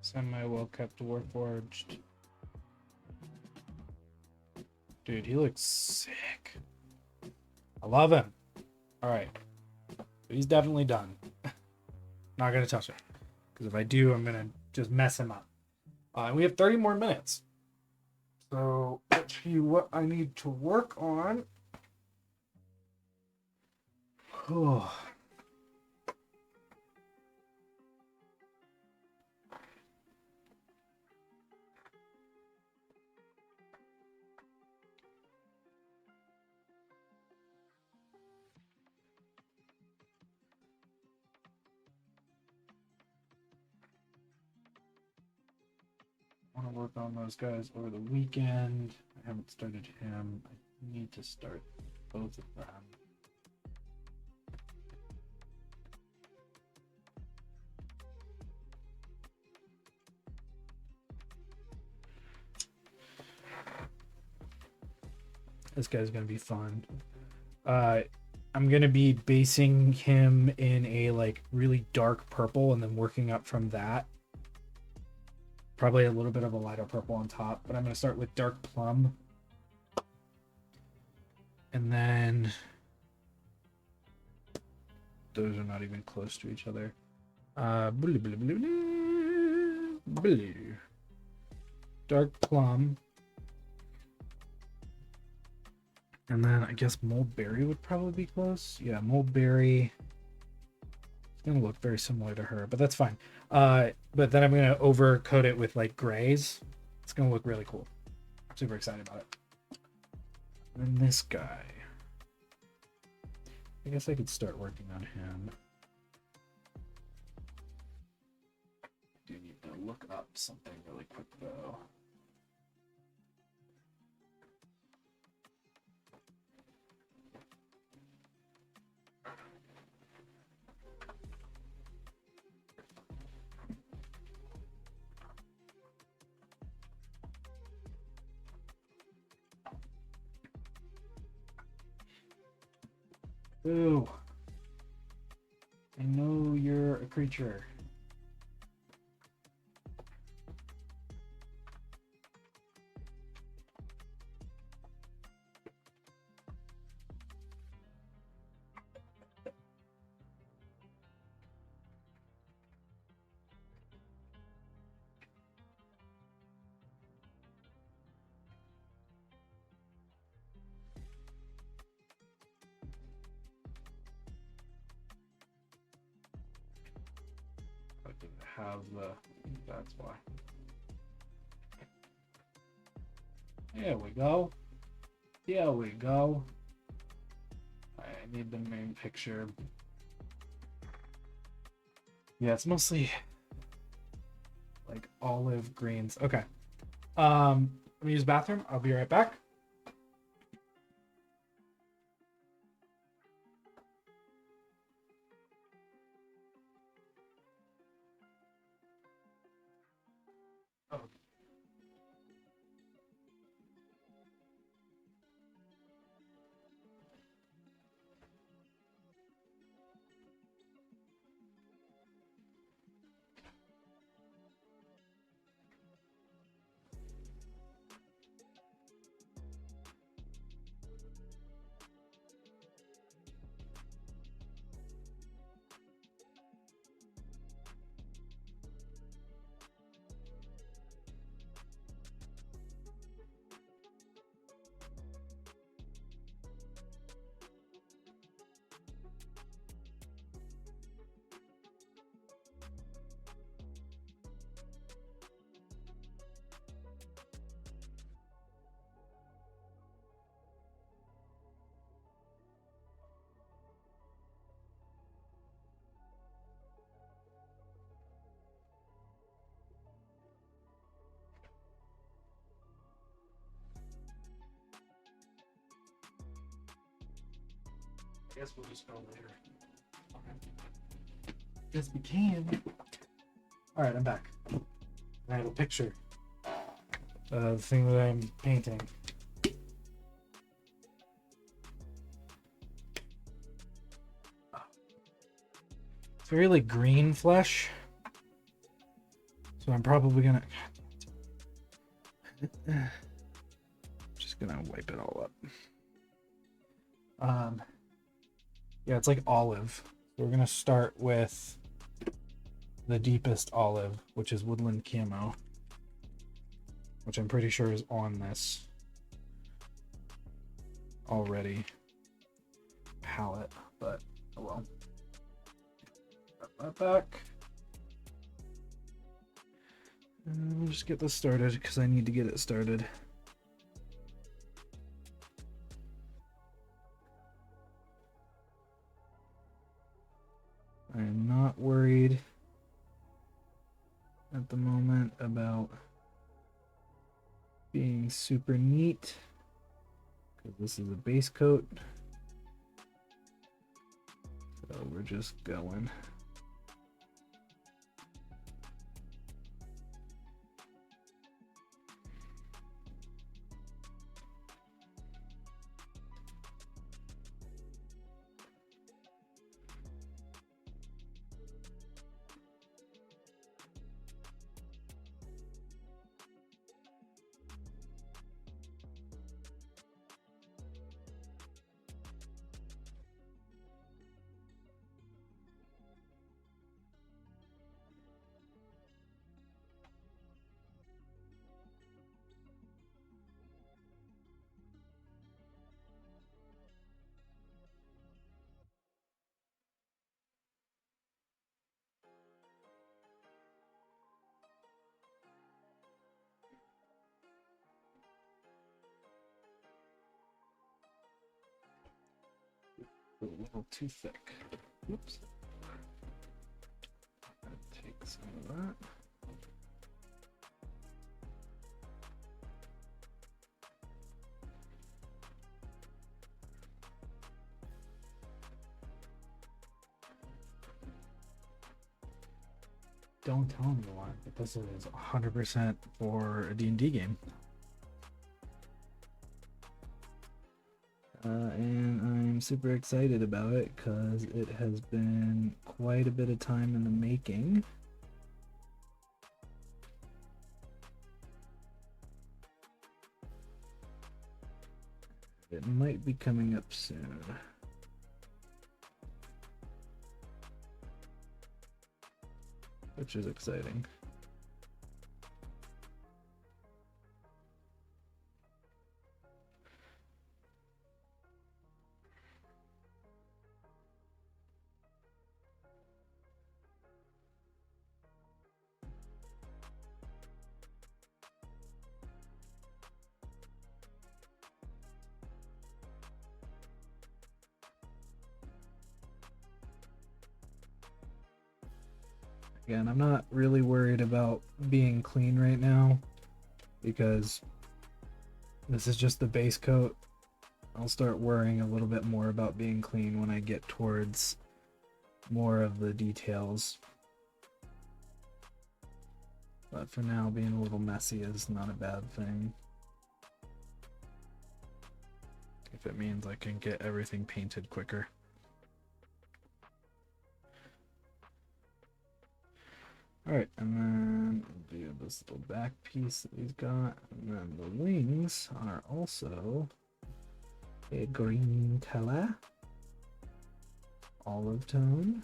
Semi well kept Warforged. Dude, he looks sick. I love him. Alright. He's definitely done. Not gonna touch it. Because if I do, I'm gonna just mess him up. We have 30 more minutes. So let's see what I need to work on. Oh. I want to work on those guys over the weekend. I haven't started him. I need to start both of them. This guy's gonna be fun. I'm gonna be basing him in a like really dark purple and then working up from that. Probably a little bit of a lighter purple on top, but I'm gonna start with dark plum. And then those are not even close to each other. Blue, blue, blue, blue, blue. Dark plum. And then I guess mulberry would probably be close. Yeah, mulberry. gonna look very similar to her, but that's fine. But then I'm gonna overcoat it with like grays. It's gonna look really cool. I'm super excited about it. And then this guy. I guess I could start working on him. I do need to look up something really quick though. Ooh. I know you're a creature. I didn't have the. That's why. There we go. There we go. I need the main picture. Yeah, it's mostly like olive greens. Okay. Let me use the bathroom. I'll be right back. Oh. I guess we'll just go later. Okay. Guess we can. All right, I'm back. I have a picture. The thing that I'm painting. It's very like green flesh. So I'm probably gonna. Just gonna wipe it all up. Yeah, it's like olive. So we're gonna start with the deepest olive, which is woodland camo, which I'm pretty sure is on this already palette, but oh well. Got that back. And we'll just get this started because I need to get it started. I am not worried at the moment about being super neat because this is a base coat. So we're just going. little too thick. Oops. Take some of that. Don't tell anyone, but this is 100% for a D&D game. And I'm super excited about it because it has been quite a bit of time in the making. It might be coming up soon. Which is exciting. Again, I'm not really worried about being clean right now because this is just the base coat. I'll start worrying a little bit more about being clean when I get towards more of the details. But for now, being a little messy is not a bad thing. If it means I can get everything painted quicker. Alright, and then we'll do this little back piece that he's got. And then the wings are also a green color, olive tone.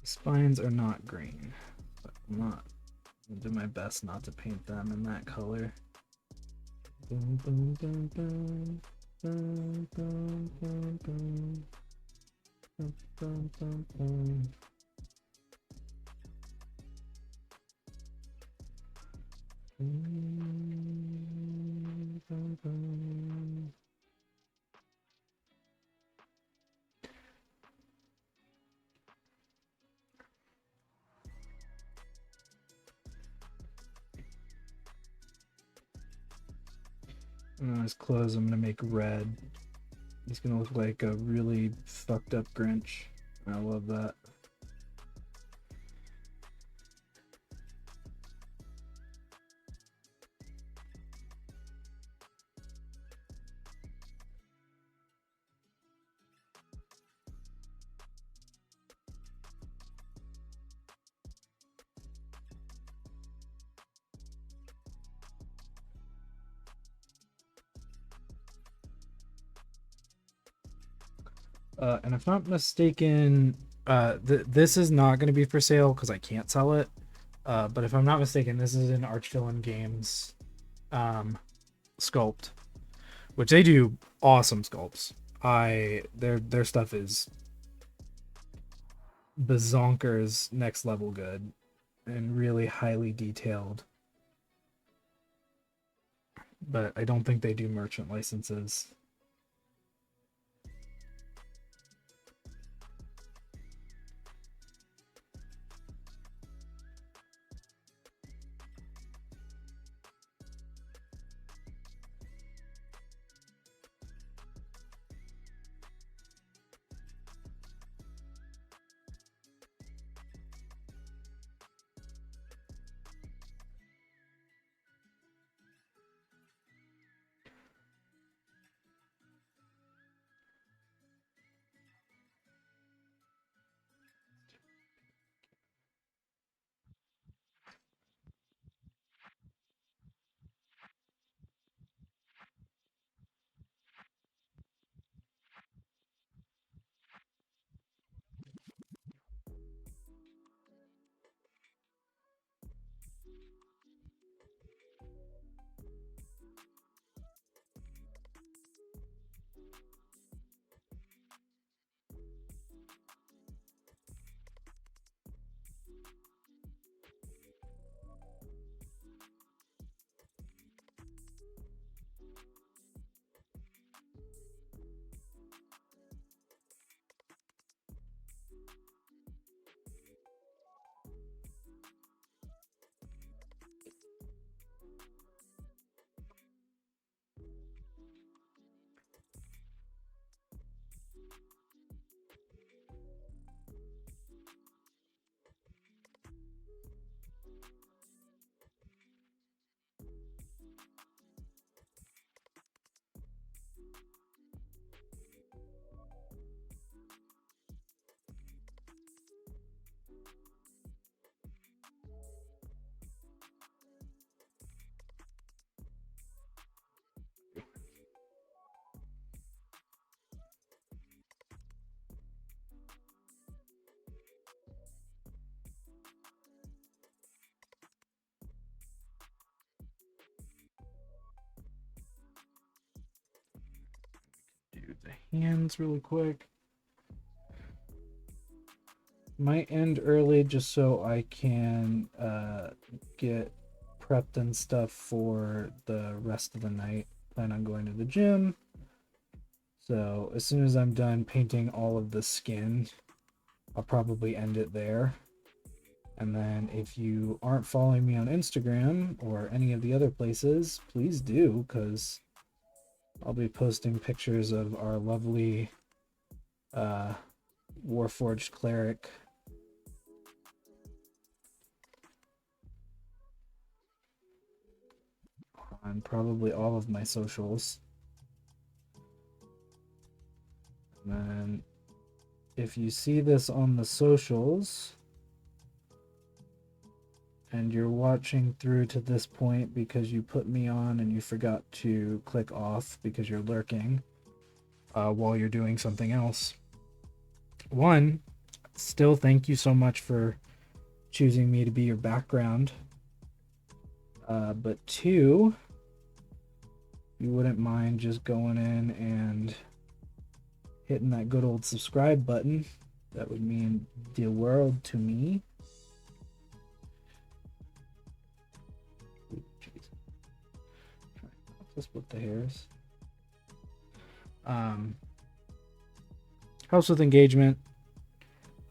Spines are not green, but I'll do my best not to paint them in that color. Boom, boom, boom, boom. Boom, boom, boom, boom. Boom, boom, boom, boom. Boom, boom, boom. And on his clothes, I'm gonna make red. He's gonna look like a really fucked up Grinch. I love that. And if I'm not mistaken, this is not going to be for sale because I can't sell it. But if I'm not mistaken, this is an Archvillain Games sculpt, which they do awesome sculpts. Their stuff is bazonkers next level good and really highly detailed. But I don't think they do merchant licenses. the hands really quick. Might end early just so I can get prepped and stuff for the rest of the night. Plan on going to the gym. So as soon as I'm done painting all of the skin, I'll probably end it there. And then if you aren't following me on Instagram or any of the other places, please do, because I'll be posting pictures of our lovely Warforged Cleric on probably all of my socials. And then if you see this on the socials and you're watching through to this point because you put me on and you forgot to click off because you're lurking while you're doing something else, one, still thank you so much for choosing me to be your background. But two, you wouldn't mind just going in and hitting that good old subscribe button. That would mean the world to me. Jeez. Let's split the hairs. Helps with engagement.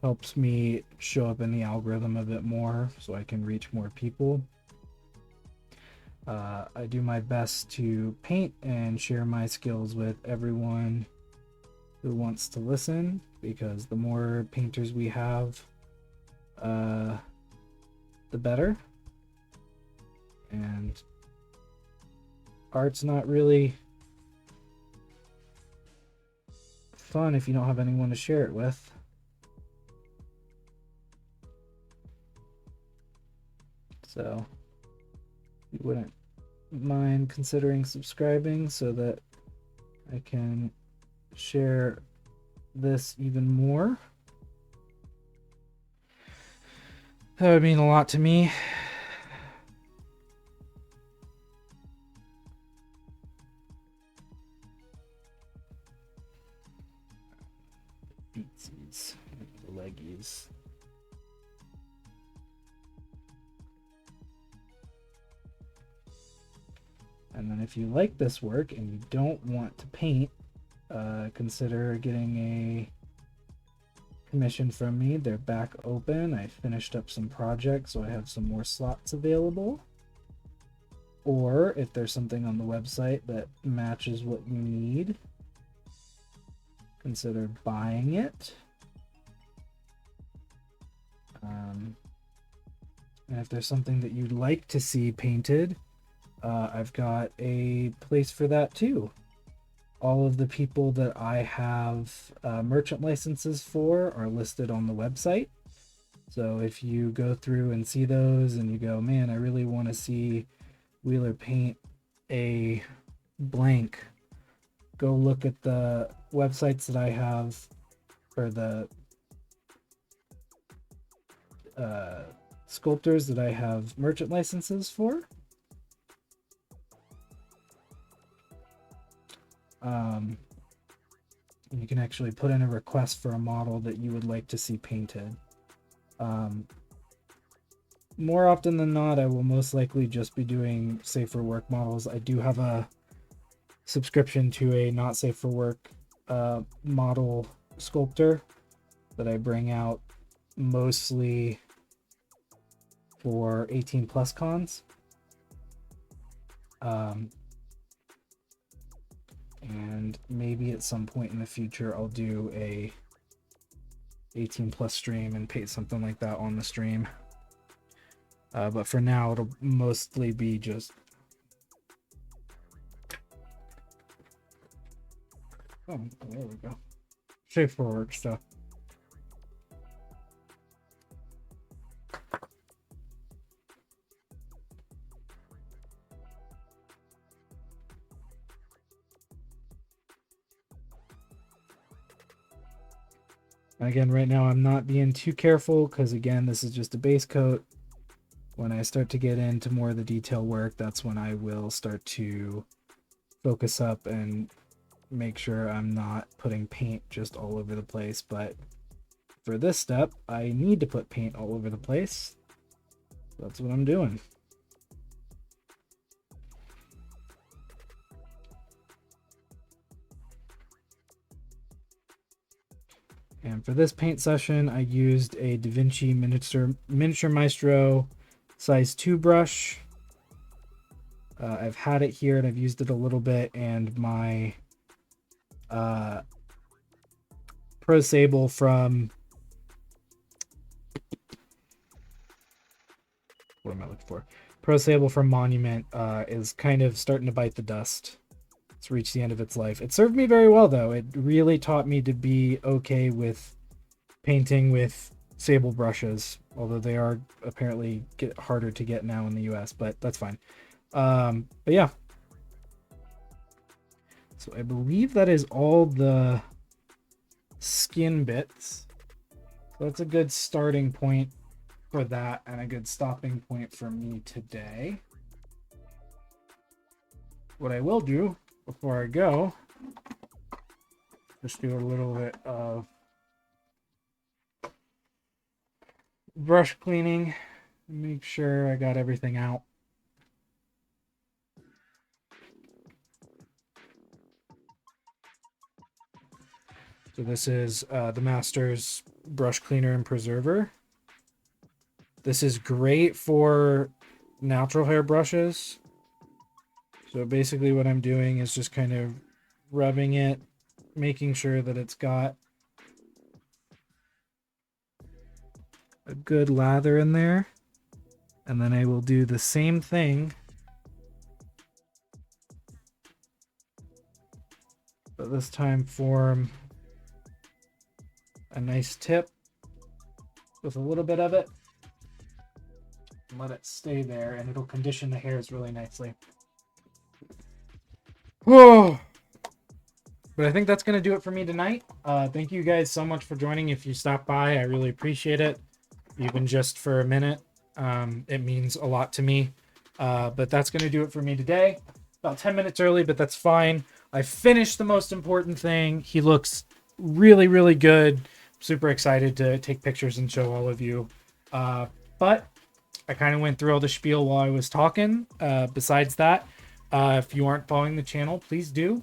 Helps me show up in the algorithm a bit more so I can reach more people. I do my best to paint and share my skills with everyone who wants to listen, because the more painters we have, the better. And art's not really fun if you don't have anyone to share it with. So you wouldn't mind considering subscribing so that I can share this even more. That would mean a lot to me. Beatsies, the leggies. And then if you like this work and you don't want to paint, consider getting a commission from me. They're back open. I finished up some projects, so I have some more slots available. Or if there's something on the website that matches what you need, consider buying it. And if there's something that you'd like to see painted, I've got a place for that too. All of the people that I have merchant licenses for are listed on the website. So if you go through and see those and you go, man, I really want to see Wheeler paint a blank, go look at the websites that I have, or the sculptors that I have merchant licenses for. You can actually put in a request for a model that you would like to see painted. More often than not, I will most likely just be doing safe for work models. I do have a subscription to a not safe for work model sculptor that I bring out mostly for 18 plus cons. And maybe at some point in the future I'll do a 18 plus stream and paint something like that on the stream. But for now it'll mostly be just there we go, safe for work stuff. Again, right now I'm not being too careful because, again, this is just a base coat. When I start to get into more of the detail work, that's when I will start to focus up and make sure I'm not putting paint just all over the place, but for this step, I need to put paint all over the place. That's what I'm doing. And for this paint session, I used a DaVinci Miniature Maestro size 2 brush. I've had it here and I've used it a little bit, and my Pro Sable from, what am I looking for? Pro Sable from Monument is kind of starting to bite the dust. It's reached the end of its life. It served me very well, though. It really taught me to be okay with painting with sable brushes, although they are apparently get harder to get now in the US, but that's fine. But yeah. So I believe that is all the skin bits. So that's a good starting point for that and a good stopping point for me today. What I will do before I go, just do a little bit of brush cleaning, make sure I got everything out. So this is the Master's brush cleaner and preserver. This is great for natural hair brushes. So basically what I'm doing is just kind of rubbing it, making sure that it's got a good lather in there. And then I will do the same thing, but this time form a nice tip with a little bit of it. And let it stay there, and it'll condition the hairs really nicely. Whoa! But I think that's going to do it for me tonight. Thank you guys so much for joining. If you stopped by, I really appreciate it. Even just for a minute. It means a lot to me. But that's going to do it for me today. About 10 minutes early, but that's fine. I finished the most important thing. He looks really, really good. Super excited to take pictures and show all of you. But I kind of went through all the spiel while I was talking. Besides that, if you aren't following the channel, please do.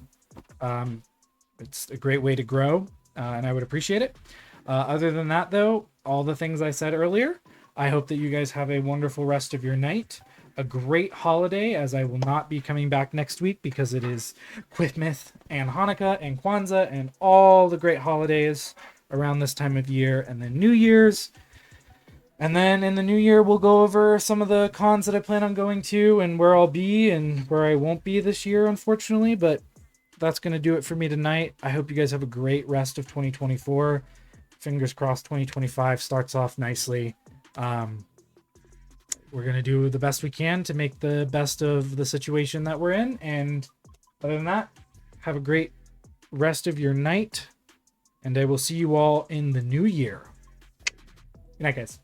It's a great way to grow, and I would appreciate it. Other than that, though, all the things I said earlier, I hope that you guys have a wonderful rest of your night. A great holiday, as I will not be coming back next week because it is Christmas and Hanukkah and Kwanzaa and all the great holidays around this time of year, and then New Year's. And then in the new year, we'll go over some of the cons that I plan on going to and where I'll be and where I won't be this year, unfortunately. But that's going to do it for me tonight. I hope you guys have a great rest of 2024. Fingers crossed 2025 starts off nicely. We're going to do the best we can to make the best of the situation that we're in. And other than that, have a great rest of your night. And I will see you all in the new year. Good night, guys.